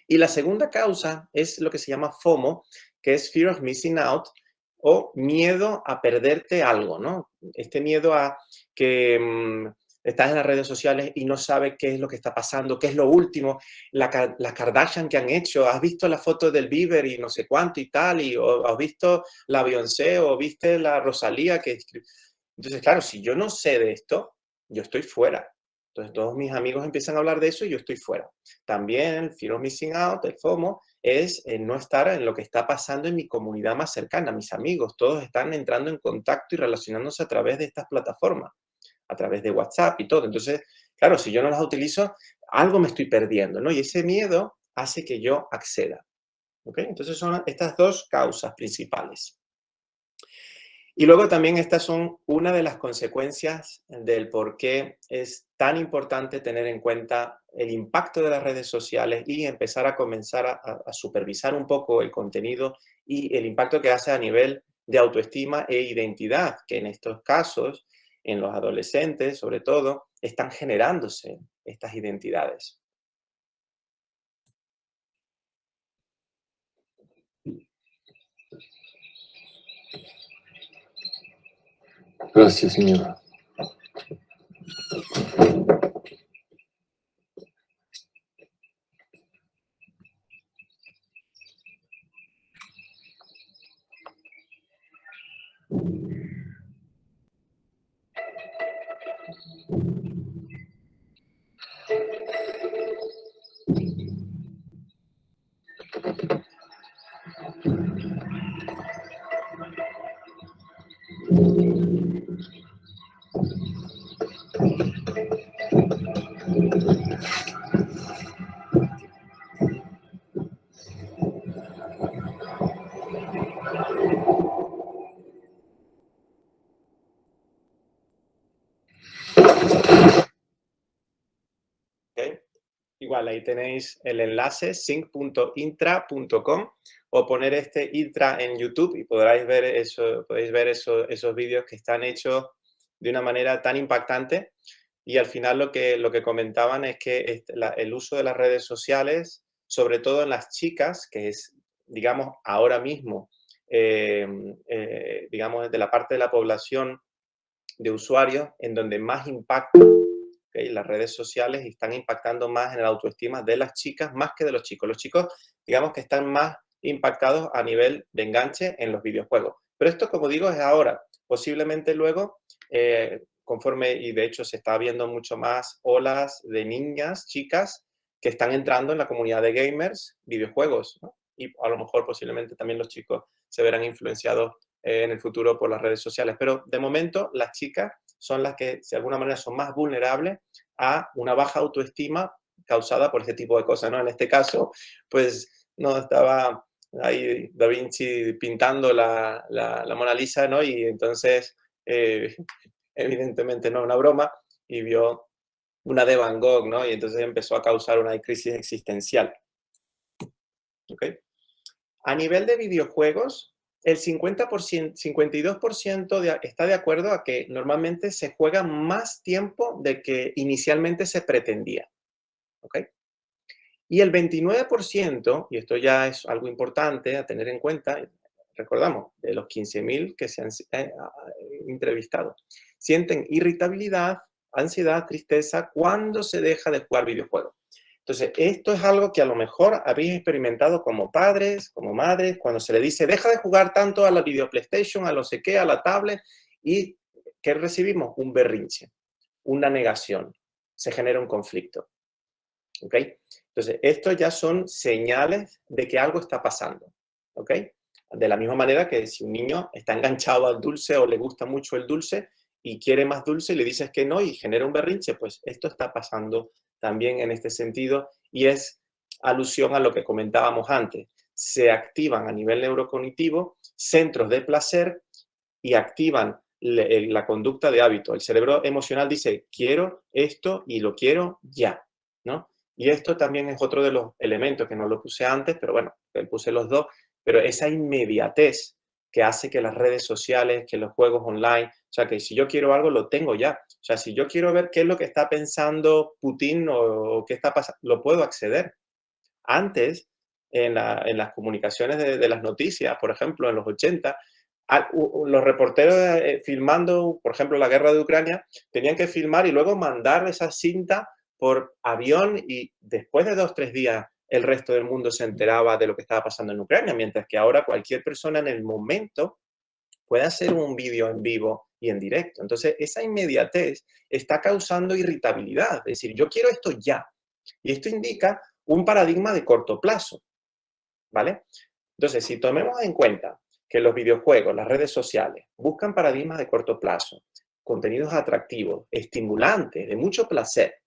Y la segunda causa es lo que se llama FOMO, que es Fear of Missing Out, o miedo a perderte algo, ¿no? Este miedo a que estás en las redes sociales y no sabes qué es lo que está pasando, qué es lo último, la Kardashian que han hecho, has visto la foto del Bieber y no sé cuánto y tal, o has visto la Beyoncé o viste la Rosalía que... Entonces, claro, si yo no sé de esto, yo estoy fuera. Entonces, todos mis amigos empiezan a hablar de eso y yo estoy fuera. También el Fear of Missing Out, el FOMO, es no estar en lo que está pasando en mi comunidad más cercana, mis amigos. Todos están entrando en contacto y relacionándose a través de estas plataformas, a través de WhatsApp y todo. Entonces, claro, si yo no las utilizo, algo me estoy perdiendo, ¿no? Y ese miedo hace que yo acceda. ¿Ok? Entonces, son estas dos causas principales. Y luego también estas son una de las consecuencias del por qué es tan importante tener en cuenta el impacto de las redes sociales y empezar a comenzar a supervisar un poco el contenido y el impacto que hace a nivel de autoestima e identidad, que en estos casos, en los adolescentes sobre todo, están generándose estas identidades. Gracias, señora. igual ahí tenéis el enlace sync.intra.com o poner este intra en YouTube y podréis ver esos vídeos que están hechos de una manera tan impactante. Y al final lo que comentaban es que el uso de las redes sociales, sobre todo en las chicas, que es, digamos, ahora mismo, digamos, de la parte de la población de usuarios en donde más impacta, ¿okay? Las redes sociales están impactando más en la autoestima de las chicas más que de los chicos. Los chicos, digamos que están más impactados a nivel de enganche en los videojuegos. Pero esto, como digo, es ahora. Posiblemente luego, conforme, y de hecho se está viendo mucho más olas de niñas, chicas, que están entrando en la comunidad de gamers, videojuegos, ¿no? Y a lo mejor posiblemente también los chicos se verán influenciados en el futuro por las redes sociales. Pero de momento las chicas son las que de alguna manera son más vulnerables a una baja autoestima causada por este tipo de cosas, ¿no? En este caso, pues no estaba ahí Da Vinci pintando la Mona Lisa, ¿no? Y entonces, evidentemente no una broma, y vio una de Van Gogh, ¿no? Y entonces empezó a causar una crisis existencial. ¿Ok? A nivel de videojuegos, el 50%, 52% está de acuerdo a que normalmente se juega más tiempo de que inicialmente se pretendía. ¿Ok? Y el 29%, y esto ya es algo importante a tener en cuenta, recordamos, de los 15.000 que se han entrevistado, sienten irritabilidad, ansiedad, tristeza cuando se deja de jugar videojuegos. Entonces, esto es algo que a lo mejor habéis experimentado como padres, como madres, cuando se le dice, deja de jugar tanto a la video PlayStation, a no sé qué, a la tablet, y ¿qué recibimos? Un berrinche, una negación, se genera un conflicto. ¿Ok? Entonces, estos ya son señales de que algo está pasando. ¿Ok? De la misma manera que si un niño está enganchado al dulce o le gusta mucho el dulce y quiere más dulce y le dices que no y genera un berrinche, pues esto está pasando también en este sentido y es alusión a lo que comentábamos antes. Se activan a nivel neurocognitivo centros de placer y activan la conducta de hábito. El cerebro emocional dice, quiero esto y lo quiero ya, ¿no? Y esto también es otro de los elementos que no lo puse antes, pero bueno, puse los dos, pero esa inmediatez que hace que las redes sociales, que los juegos online, o sea, que si yo quiero algo, lo tengo ya. O sea, si yo quiero ver qué es lo que está pensando Putin o qué está pasando, lo puedo acceder. Antes, en las comunicaciones de las noticias, por ejemplo, en los 80, los reporteros filmando, por ejemplo, la guerra de Ucrania, tenían que filmar y luego mandar esa cinta por avión y después de 2 o 3 días el resto del mundo se enteraba de lo que estaba pasando en Ucrania, mientras que ahora cualquier persona en el momento puede hacer un vídeo en vivo y en directo. Entonces, esa inmediatez está causando irritabilidad, es decir, yo quiero esto ya. Y esto indica un paradigma de corto plazo, ¿vale? Entonces, si tomemos en cuenta que los videojuegos, las redes sociales, buscan paradigmas de corto plazo, contenidos atractivos, estimulantes, de mucho placer,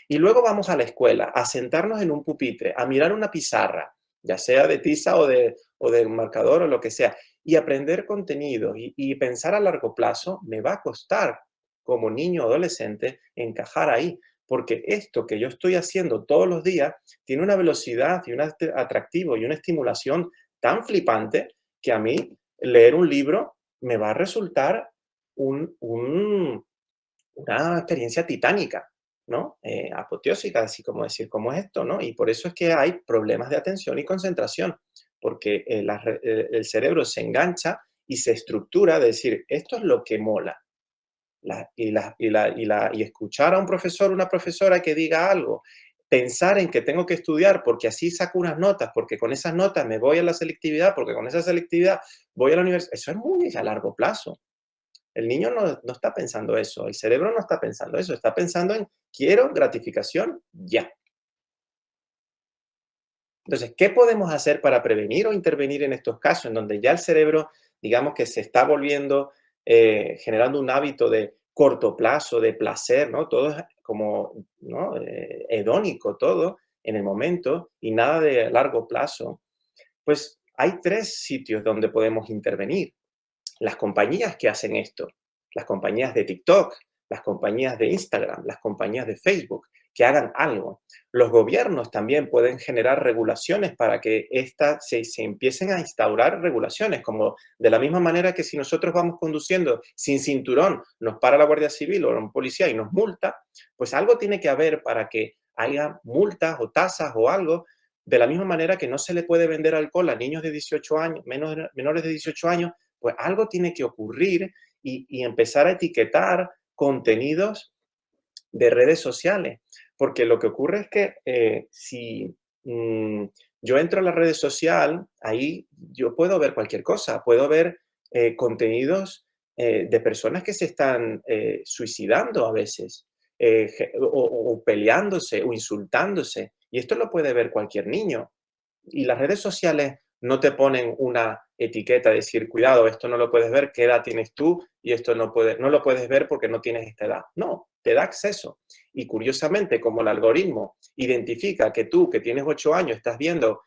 y luego vamos a la escuela a sentarnos en un pupitre, a mirar una pizarra, ya sea de tiza o de un marcador o lo que sea, y aprender contenido y pensar a largo plazo, me va a costar como niño o adolescente encajar ahí, porque esto que yo estoy haciendo todos los días tiene una velocidad y un atractivo y una estimulación tan flipante que a mí leer un libro me va a resultar una experiencia titánica, ¿no? Apoteósica, así como decir, ¿cómo es esto, no? Y por eso es que hay problemas de atención y concentración, porque el cerebro se engancha y se estructura de decir, esto es lo que mola. Y escuchar a un profesor o una profesora que diga algo, pensar en que tengo que estudiar porque así saco unas notas, porque con esas notas me voy a la selectividad, porque con esa selectividad voy a la universidad, eso es muy a largo plazo. El niño no está pensando eso, el cerebro no está pensando eso, está pensando en quiero gratificación ya. Entonces, ¿qué podemos hacer para prevenir o intervenir en estos casos en donde ya el cerebro, digamos que se está volviendo, generando un hábito de corto plazo, de placer, ¿no? Todo es como, ¿no? Hedónico todo en el momento y nada de largo plazo. Pues hay 3 sitios donde podemos intervenir. Las compañías que hacen esto, las compañías de TikTok, las compañías de Instagram, las compañías de Facebook que hagan algo. Los gobiernos también pueden generar regulaciones para que se empiecen a instaurar regulaciones, como de la misma manera que si nosotros vamos conduciendo sin cinturón, nos para la Guardia Civil o un policía y nos multa, pues algo tiene que haber para que haya multas o tasas o algo. De la misma manera que no se le puede vender alcohol a niños de 18 años, menores de 18 años, pues algo tiene que ocurrir y empezar a etiquetar contenidos de redes sociales. Porque lo que ocurre es que si yo entro a la red social, ahí yo puedo ver cualquier cosa, puedo ver contenidos de personas que se están suicidando a veces, o peleándose o insultándose. Y esto lo puede ver cualquier niño. Y las redes sociales no te ponen una etiqueta, decir, cuidado, esto no lo puedes ver, ¿qué edad tienes tú? Y esto no lo puedes ver porque no tienes esta edad. No, te da acceso. Y curiosamente, como el algoritmo identifica que tú, que tienes 8 años, estás viendo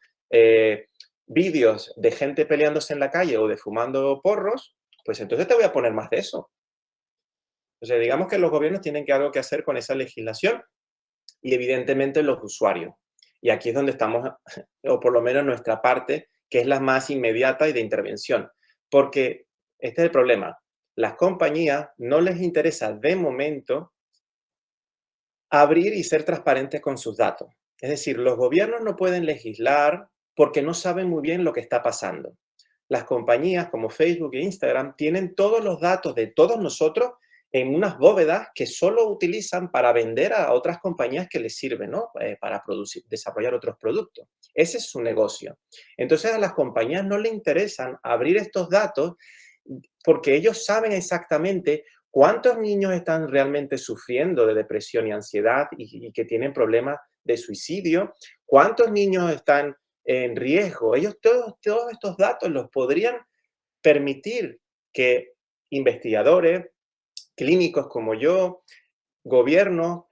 vídeos de gente peleándose en la calle o de fumando porros, pues entonces te voy a poner más de eso. O sea, digamos que los gobiernos tienen algo que hacer con esa legislación y evidentemente los usuarios. Y aquí es donde estamos, o por lo menos nuestra parte, que es la más inmediata y de intervención. Porque este es el problema. Las compañías no les interesa de momento abrir y ser transparentes con sus datos. Es decir, los gobiernos no pueden legislar porque no saben muy bien lo que está pasando. Las compañías como Facebook e Instagram tienen todos los datos de todos nosotros en unas bóvedas que solo utilizan para vender a otras compañías que les sirven, ¿no? Para desarrollar otros productos. Ese es su negocio. Entonces a las compañías no les interesan abrir estos datos porque ellos saben exactamente cuántos niños están realmente sufriendo de depresión y ansiedad y que tienen problemas de suicidio, cuántos niños están en riesgo. Ellos todos estos datos los podrían permitir que investigadores, clínicos como yo, gobiernos,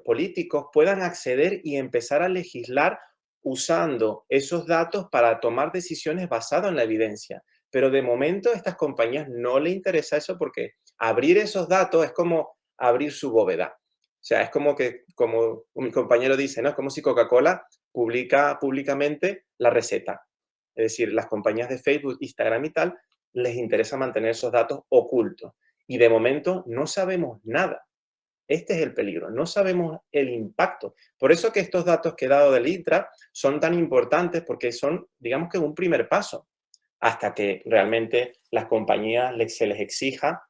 políticos puedan acceder y empezar a legislar usando esos datos para tomar decisiones basadas en la evidencia. Pero de momento a estas compañías no les interesa eso porque abrir esos datos es como abrir su bóveda. O sea, es como mi compañero dice, ¿no? Es como si Coca-Cola publica públicamente la receta. Es decir, las compañías de Facebook, Instagram y tal, les interesa mantener esos datos ocultos. Y de momento no sabemos nada. Este es el peligro, no sabemos el impacto. Por eso que estos datos que he dado del ITRA son tan importantes porque son, digamos que un primer paso hasta que realmente las compañías se les exija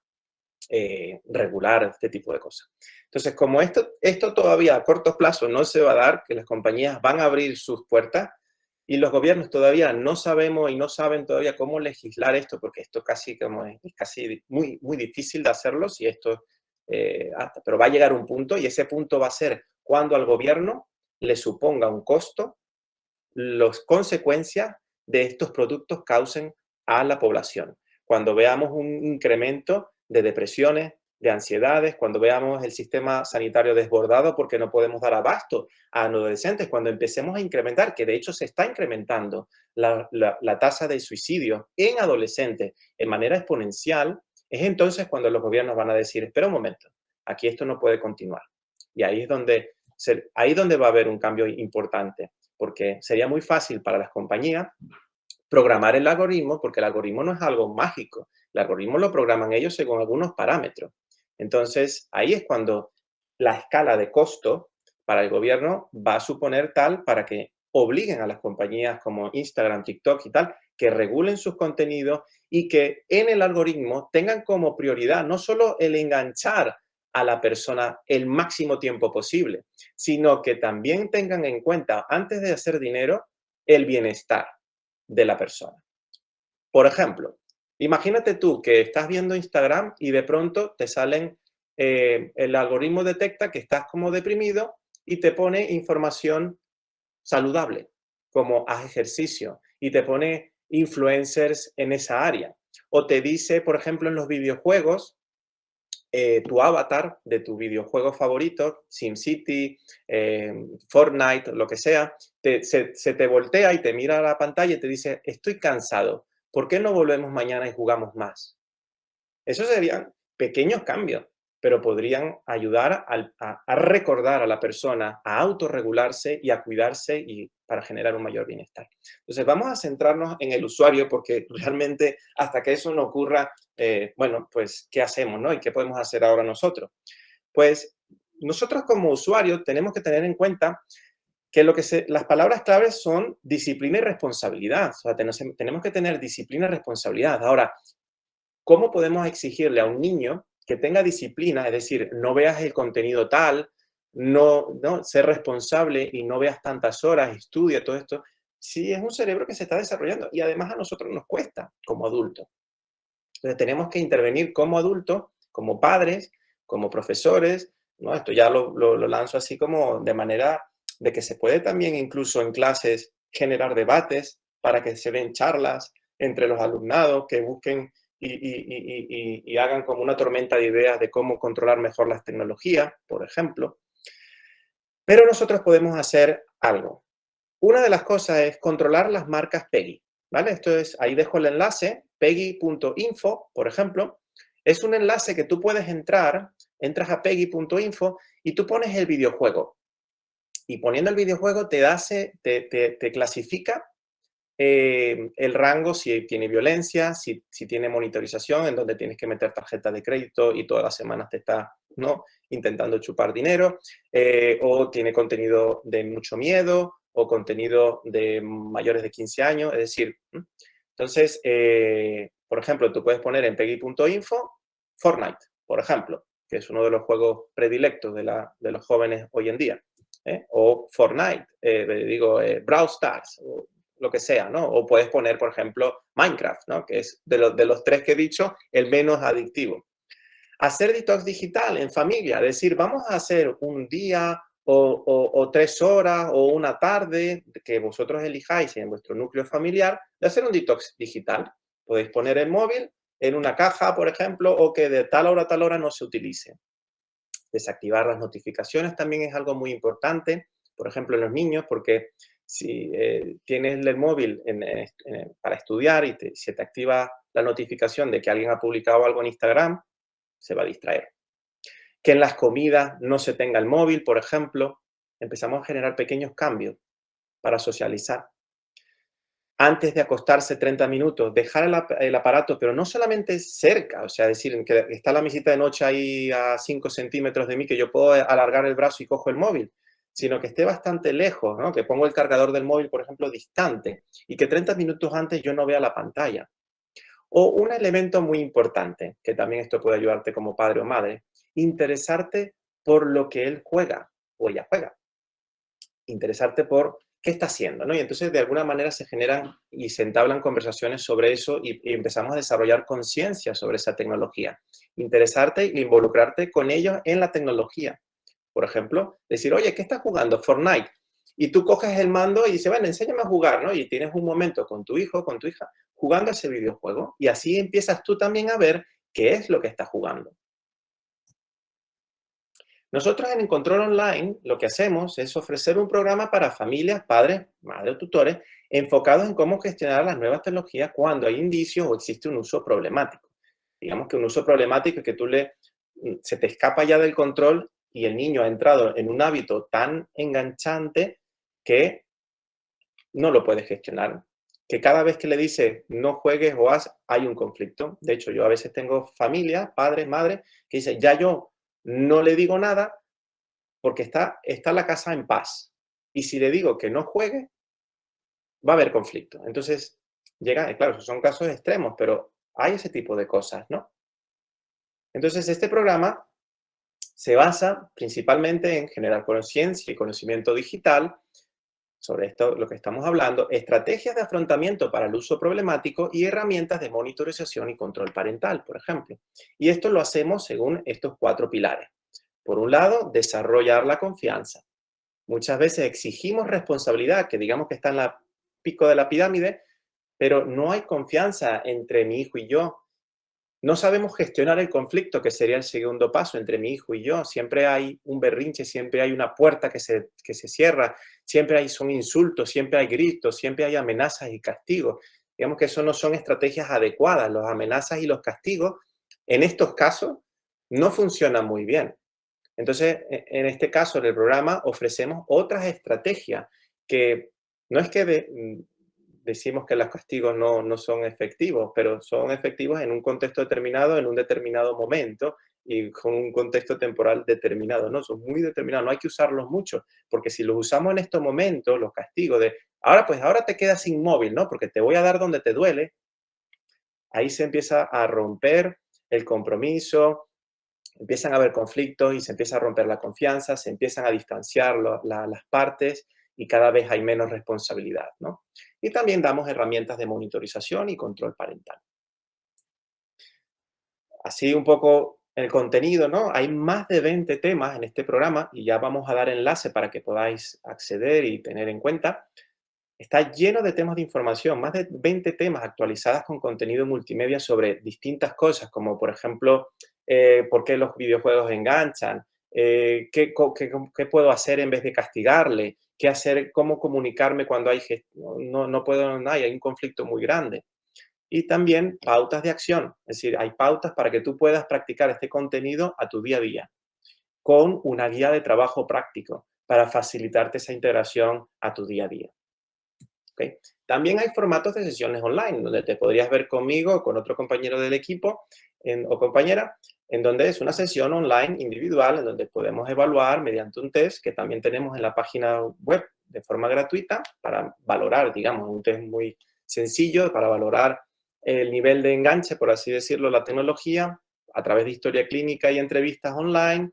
regular este tipo de cosas. Entonces, como esto todavía a corto plazo no se va a dar, que las compañías van a abrir sus puertas y los gobiernos todavía no sabemos y no saben todavía cómo legislar esto, porque esto casi es casi muy, muy difícil de hacerlo si esto pero va a llegar un punto y ese punto va a ser cuando al gobierno le suponga un costo las consecuencias de estos productos causen a la población. Cuando veamos un incremento de depresiones, de ansiedades, cuando veamos el sistema sanitario desbordado porque no podemos dar abasto a adolescentes, cuando empecemos a incrementar, que de hecho se está incrementando la tasa de suicidio en adolescentes en manera exponencial, es entonces cuando los gobiernos van a decir, espera un momento, aquí esto no puede continuar. Y ahí es donde va a haber un cambio importante, porque sería muy fácil para las compañías programar el algoritmo, porque el algoritmo no es algo mágico. El algoritmo lo programan ellos según algunos parámetros. Entonces, ahí es cuando la escala de costo para el gobierno va a suponer tal para que obliguen a las compañías como Instagram, TikTok y tal, que regulen sus contenidos y que en el algoritmo tengan como prioridad no solo el enganchar a la persona el máximo tiempo posible, sino que también tengan en cuenta, antes de hacer dinero, el bienestar de la persona. Por ejemplo, imagínate tú que estás viendo Instagram y de pronto te salen, el algoritmo detecta que estás como deprimido y te pone información saludable, como haz ejercicio, y te pone influencers en esa área. O te dice, por ejemplo, en los videojuegos, tu avatar de tu videojuego favorito, SimCity, Fortnite, lo que sea, se te voltea y te mira a la pantalla y te dice, estoy cansado, ¿por qué no volvemos mañana y jugamos más? Esos serían pequeños cambios, pero podrían ayudar a recordar a la persona a autorregularse y a cuidarse y para generar un mayor bienestar. Entonces, vamos a centrarnos en el usuario porque realmente hasta que eso no ocurra, bueno, pues, ¿qué hacemos, no? ¿Y qué podemos hacer ahora nosotros? Pues, nosotros como usuarios tenemos que tener en cuenta que las palabras claves son disciplina y responsabilidad. O sea, tenemos que tener disciplina y responsabilidad. Ahora, ¿cómo podemos exigirle a un niño que tenga disciplina? Es decir, no veas el contenido tal, no ser responsable y no veas tantas horas, estudia todo esto, si es un cerebro que se está desarrollando y además a nosotros nos cuesta como adultos. Entonces tenemos que intervenir como adultos, como padres, como profesores, ¿no? Esto ya lo lanzo así como de manera de que se puede también incluso en clases generar debates para que se den charlas entre los alumnados que busquen y hagan como una tormenta de ideas de cómo controlar mejor las tecnologías, por ejemplo. Pero nosotros podemos hacer algo. Una de las cosas es controlar las marcas PEGI, ¿vale? Esto es, ahí dejo el enlace, peggy.info, por ejemplo. Es un enlace que tú puedes entras a peggy.info y tú pones el videojuego. Y poniendo el videojuego te clasifica el rango, si tiene violencia, si tiene monitorización, en donde tienes que meter tarjeta de crédito y todas las semanas te está, ¿no?, intentando chupar dinero, o tiene contenido de mucho miedo, o contenido de mayores de 15 años, es decir, entonces, por ejemplo, tú puedes poner en peggy.info Fortnite, por ejemplo, que es uno de los juegos predilectos de los jóvenes hoy en día, o Fortnite, Brawl Stars, o lo que sea, ¿no? O puedes poner, por ejemplo, Minecraft, ¿no? Que es de los tres que he dicho, el menos adictivo. Hacer detox digital en familia, es decir, vamos a hacer un día o 3 horas o una tarde que vosotros elijáis en vuestro núcleo familiar de hacer un detox digital. Podéis poner el móvil en una caja, por ejemplo, o que de tal hora a tal hora no se utilice. Desactivar las notificaciones también es algo muy importante, por ejemplo, en los niños, porque si tienes el móvil para estudiar y se te activa la notificación de que alguien ha publicado algo en Instagram, se va a distraer. Que en las comidas no se tenga el móvil, por ejemplo. Empezamos a generar pequeños cambios para socializar. Antes de acostarse 30 minutos, dejar el aparato, pero no solamente cerca, o sea, decir, que está la mesita de noche ahí a 5 centímetros de mí, que yo puedo alargar el brazo y cojo el móvil, sino que esté bastante lejos, ¿no? Que pongo el cargador del móvil, por ejemplo, distante, y que 30 minutos antes yo no vea la pantalla. O un elemento muy importante, que también esto puede ayudarte como padre o madre, interesarte por lo que él juega o ella juega. Interesarte por qué está haciendo, ¿no? Y entonces de alguna manera se generan y se entablan conversaciones sobre eso y empezamos a desarrollar conciencia sobre esa tecnología. Interesarte e involucrarte con ellos en la tecnología. Por ejemplo, decir, oye, ¿qué estás jugando? Fortnite. Y tú coges el mando y dices, bueno, enséñame a jugar, ¿no? Y tienes un momento con tu hijo, con tu hija, jugando ese videojuego. Y así empiezas tú también a ver qué es lo que está jugando. Nosotros en Control Online lo que hacemos es ofrecer un programa para familias, padres, madres o tutores enfocados en cómo gestionar las nuevas tecnologías cuando hay indicios o existe un uso problemático. Digamos que un uso problemático es que se te escapa ya del control y el niño ha entrado en un hábito tan enganchante que no lo puede gestionar. Que cada vez que le dice no juegues o hay un conflicto. De hecho, yo a veces tengo familias, padres, madres, que dicen, ya yo no le digo nada porque está la casa en paz. Y si le digo que no juegue, va a haber conflicto. Entonces, claro, son casos extremos, pero hay ese tipo de cosas, ¿no? Entonces, este programa se basa principalmente en generar conciencia y conocimiento digital sobre esto, lo que estamos hablando, estrategias de afrontamiento para el uso problemático y herramientas de monitorización y control parental, por ejemplo. Y esto lo hacemos según estos 4 pilares. Por un lado, desarrollar la confianza. Muchas veces exigimos responsabilidad, que digamos que está en la pico de la pirámide, pero no hay confianza entre mi hijo y yo. No sabemos gestionar el conflicto, que sería el segundo paso entre mi hijo y yo. Siempre hay un berrinche, siempre hay una puerta que se cierra, son insultos, siempre hay gritos, siempre hay amenazas y castigos. Digamos que eso no son estrategias adecuadas. Las amenazas y los castigos, en estos casos, no funciona muy bien. Entonces, en este caso, en el programa, ofrecemos otras estrategias que no es que decimos que los castigos no son efectivos, pero son efectivos en un contexto determinado, en un determinado momento y con un contexto temporal determinado, ¿no? Son muy determinados, no hay que usarlos mucho, porque si los usamos en estos momentos, los castigos de, ahora pues ahora te quedas inmóvil, ¿no? Porque te voy a dar donde te duele, ahí se empieza a romper el compromiso, empiezan a haber conflictos y se empieza a romper la confianza, se empiezan a distanciar las partes y cada vez hay menos responsabilidad, ¿no? Y también damos herramientas de monitorización y control parental. Así un poco el contenido, ¿no? Hay más de 20 temas en este programa y ya vamos a dar enlace para que podáis acceder y tener en cuenta. Está lleno de temas de información, más de 20 temas actualizadas con contenido multimedia sobre distintas cosas, como por ejemplo, por qué los videojuegos enganchan, qué puedo hacer en vez de castigarle, qué hacer, cómo comunicarme cuando no puedo, no hay un conflicto muy grande. Y también pautas de acción, es decir, hay pautas para que tú puedas practicar este contenido a tu día a día, con una guía de trabajo práctico para facilitarte esa integración a tu día a día. ¿Okay? También hay formatos de sesiones online, donde te podrías ver conmigo o con otro compañero del equipo o compañera, en donde es una sesión online individual, en donde podemos evaluar mediante un test que también tenemos en la página web de forma gratuita para valorar, digamos, un test muy sencillo para valorar el nivel de enganche, por así decirlo, la tecnología a través de historia clínica y entrevistas online.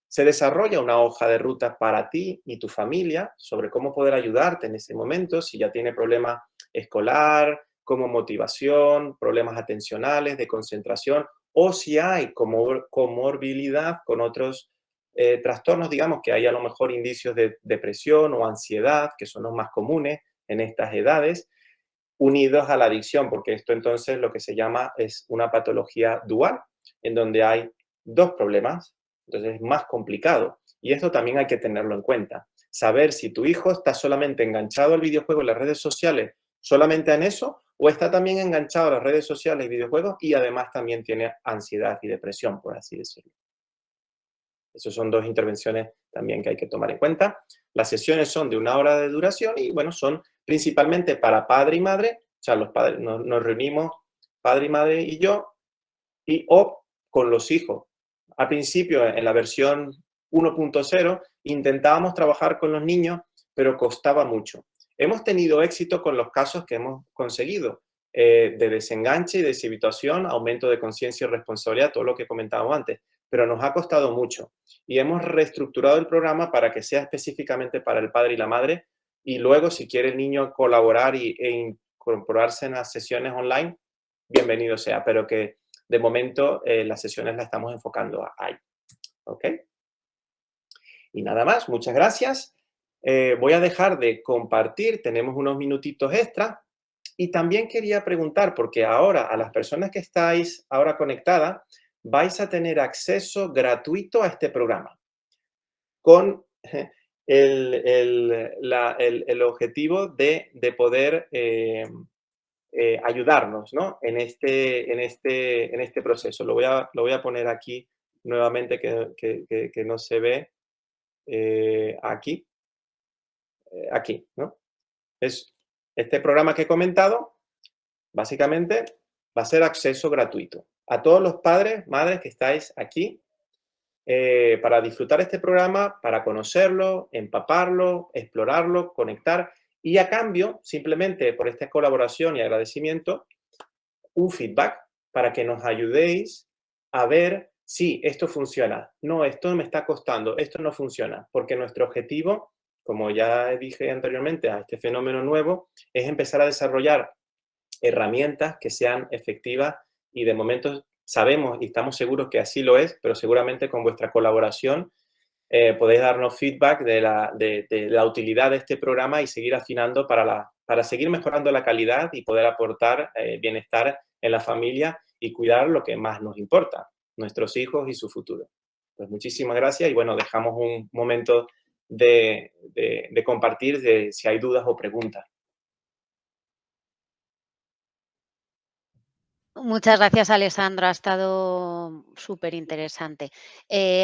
Se desarrolla una hoja de ruta para ti y tu familia sobre cómo poder ayudarte en ese momento, si ya tiene problema escolar, como motivación, problemas atencionales, de concentración, o si hay comorbilidad con otros trastornos, digamos que hay a lo mejor indicios de depresión o ansiedad, que son los más comunes en estas edades, unidos a la adicción, porque esto entonces lo que se llama es una patología dual, en donde hay dos problemas, entonces es más complicado. Y esto también hay que tenerlo en cuenta. Saber si tu hijo está solamente enganchado al videojuego y las redes sociales, solamente en eso, o está también enganchado a las redes sociales y videojuegos y además también tiene ansiedad y depresión, por así decirlo. Esas son dos intervenciones también que hay que tomar en cuenta. Las sesiones son de 1 hora de duración y, bueno, son principalmente para padre y madre. O sea, los padres nos reunimos, padre y madre y yo, o con los hijos. Al principio, en la versión 1.0, intentábamos trabajar con los niños, pero costaba mucho. Hemos tenido éxito con los casos que hemos conseguido, de desenganche y deshabituación, aumento de conciencia y responsabilidad, todo lo que comentábamos antes, pero nos ha costado mucho. Y hemos reestructurado el programa para que sea específicamente para el padre y la madre, y luego, si quiere el niño colaborar e incorporarse en las sesiones online, bienvenido sea, pero que de momento las sesiones las estamos enfocando ahí. ¿Ok? Y nada más, muchas gracias. Voy a dejar de compartir, tenemos unos minutitos extra. Y también quería preguntar, porque ahora a las personas que estáis ahora conectadas, vais a tener acceso gratuito a este programa con el objetivo de poder ayudarnos, ¿no? en este proceso. Lo voy a poner aquí nuevamente que no se ve aquí, ¿no? Es este programa que he comentado, básicamente va a ser acceso gratuito a todos los padres, madres que estáis aquí para disfrutar este programa, para conocerlo, empaparlo, explorarlo, conectar y a cambio, simplemente por esta colaboración y agradecimiento, un feedback para que nos ayudéis a ver si esto funciona. No, esto me está costando, esto no funciona, porque nuestro objetivo, como ya dije anteriormente, a este fenómeno nuevo, es empezar a desarrollar herramientas que sean efectivas y de momento sabemos y estamos seguros que así lo es, pero seguramente con vuestra colaboración podéis darnos feedback de la utilidad de este programa y seguir afinando para seguir mejorando la calidad y poder aportar bienestar en la familia y cuidar lo que más nos importa, nuestros hijos y su futuro. Pues muchísimas gracias y bueno, dejamos un momento de compartir si hay dudas o preguntas. Muchas gracias, Alessandro. Ha estado súper interesante.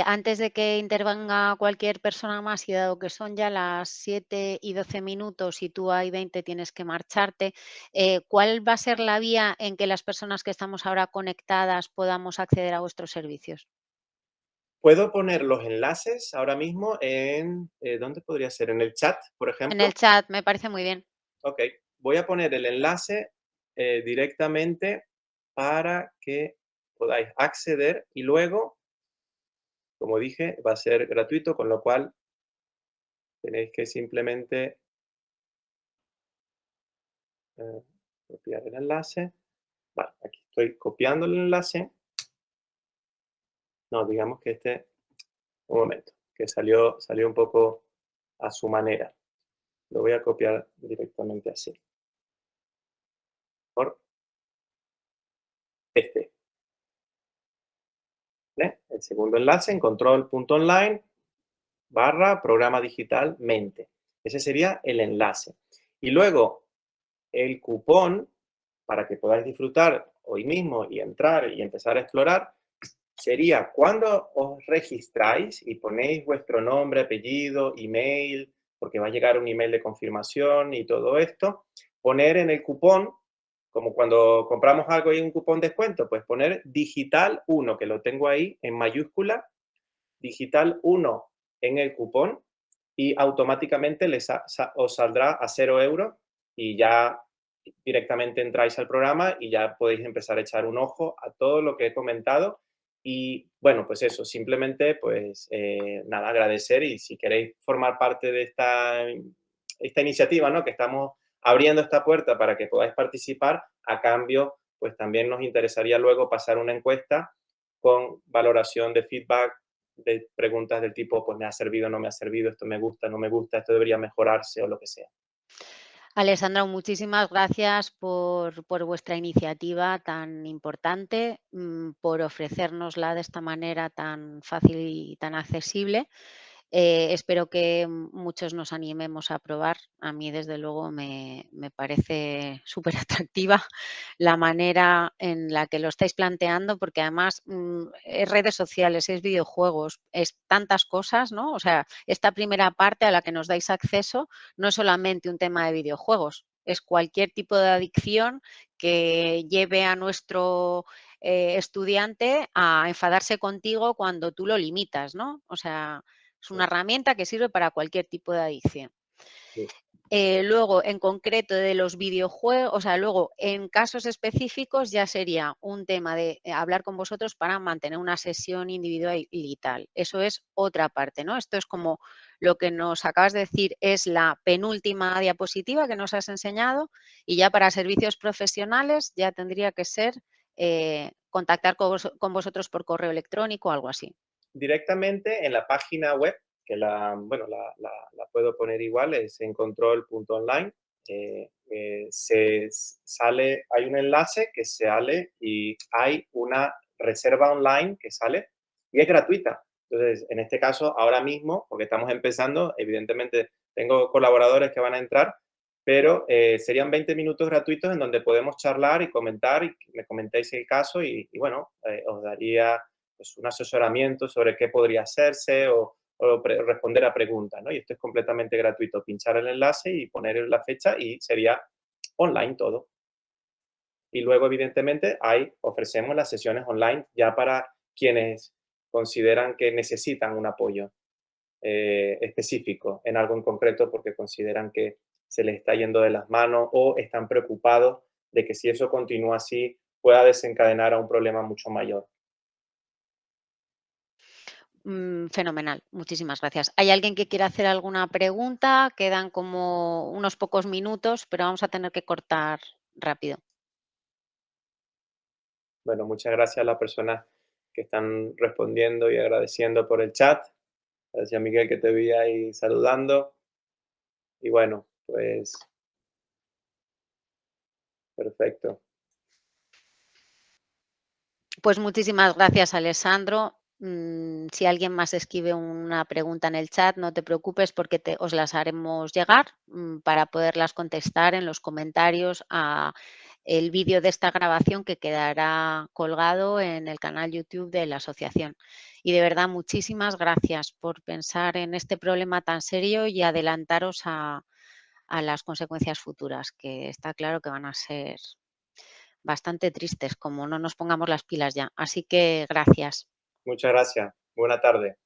Antes de que intervenga cualquier persona más, y dado que son ya las 7:12 y tú hay 20 tienes que marcharte, ¿cuál va a ser la vía en que las personas que estamos ahora conectadas podamos acceder a vuestros servicios? Puedo poner los enlaces ahora mismo en, ¿dónde podría ser? ¿En el chat, por En el ejemplo? chat, me parece muy bien. Ok, voy a poner el enlace directamente para que podáis acceder y luego, como dije, va a ser gratuito, con lo cual tenéis que simplemente eh, copiar el enlace. Vale, aquí estoy copiando el enlace. No, digamos que un momento, que salió un poco a su manera. Lo voy a copiar directamente así. Por este. ¿Vale? El segundo enlace en control.online /programa digital mente. Ese sería el enlace. Y luego el cupón para que podáis disfrutar hoy mismo y entrar y empezar a explorar sería cuando os registráis y ponéis vuestro nombre, apellido, email, porque va a llegar un email de confirmación y todo esto, poner en el cupón, como cuando compramos algo y hay un cupón descuento, pues poner digital 1, que lo tengo ahí en mayúscula, digital 1 en el cupón y automáticamente os saldrá a 0 € y ya directamente entráis al programa y ya podéis empezar a echar un ojo a todo lo que he comentado. Y bueno, pues eso, simplemente pues nada, agradecer y si queréis formar parte de esta iniciativa, ¿no? Que estamos abriendo esta puerta para que podáis participar, a cambio, pues también nos interesaría luego pasar una encuesta con valoración de feedback, de preguntas del tipo, pues me ha servido, no me ha servido, esto me gusta, no me gusta, esto debería mejorarse o lo que sea. Alessandra, muchísimas gracias por vuestra iniciativa tan importante, por ofrecérnosla de esta manera tan fácil y tan accesible. Espero que muchos nos animemos a probar. A mí, desde luego, me parece súper atractiva la manera en la que lo estáis planteando, porque además es redes sociales, es videojuegos, es tantas cosas, ¿no? O sea, esta primera parte a la que nos dais acceso no es solamente un tema de videojuegos, es cualquier tipo de adicción que lleve a nuestro estudiante a enfadarse contigo cuando tú lo limitas, ¿no? O sea, es una herramienta que sirve para cualquier tipo de adicción. Sí. Luego, en concreto de los videojuegos, o sea, luego en casos específicos ya sería un tema de hablar con vosotros para mantener una sesión individual y tal. Eso es otra parte, ¿no? Esto es como lo que nos acabas de decir, es la penúltima diapositiva que nos has enseñado y ya para servicios profesionales ya tendría que ser contactar con vosotros por correo electrónico o algo así. Directamente en la página web, que bueno, la puedo poner igual, es en control.online, sale, hay un enlace que sale y hay una reserva online que sale y es gratuita. Entonces, en este caso, ahora mismo, porque estamos empezando, evidentemente tengo colaboradores que van a entrar, pero serían 20 minutos gratuitos en donde podemos charlar y comentar y me comentéis el caso y bueno, os daría pues, un asesoramiento sobre qué podría hacerse o responder a preguntas, ¿no? Y esto es completamente gratuito, pinchar el enlace y poner la fecha y sería online todo. Y luego, evidentemente, ofrecemos las sesiones online ya para quienes consideran que necesitan un apoyo específico en algo en concreto porque consideran que se les está yendo de las manos o están preocupados de que si eso continúa así pueda desencadenar a un problema mucho mayor. Fenomenal, muchísimas gracias. ¿Hay alguien que quiera hacer alguna pregunta? Quedan como unos pocos minutos, pero vamos a tener que cortar rápido. Bueno, muchas gracias a las personas que están respondiendo y agradeciendo por el chat. Gracias, Miguel, que te vi ahí saludando. Y bueno, pues perfecto. Pues muchísimas gracias, Alessandro. Si alguien más escribe una pregunta en el chat, no te preocupes porque os las haremos llegar para poderlas contestar en los comentarios el vídeo de esta grabación que quedará colgado en el canal YouTube de la asociación. Y de verdad, muchísimas gracias por pensar en este problema tan serio y adelantaros a las consecuencias futuras, que está claro que van a ser bastante tristes, como no nos pongamos las pilas ya. Así que gracias. Muchas gracias. Buena tarde.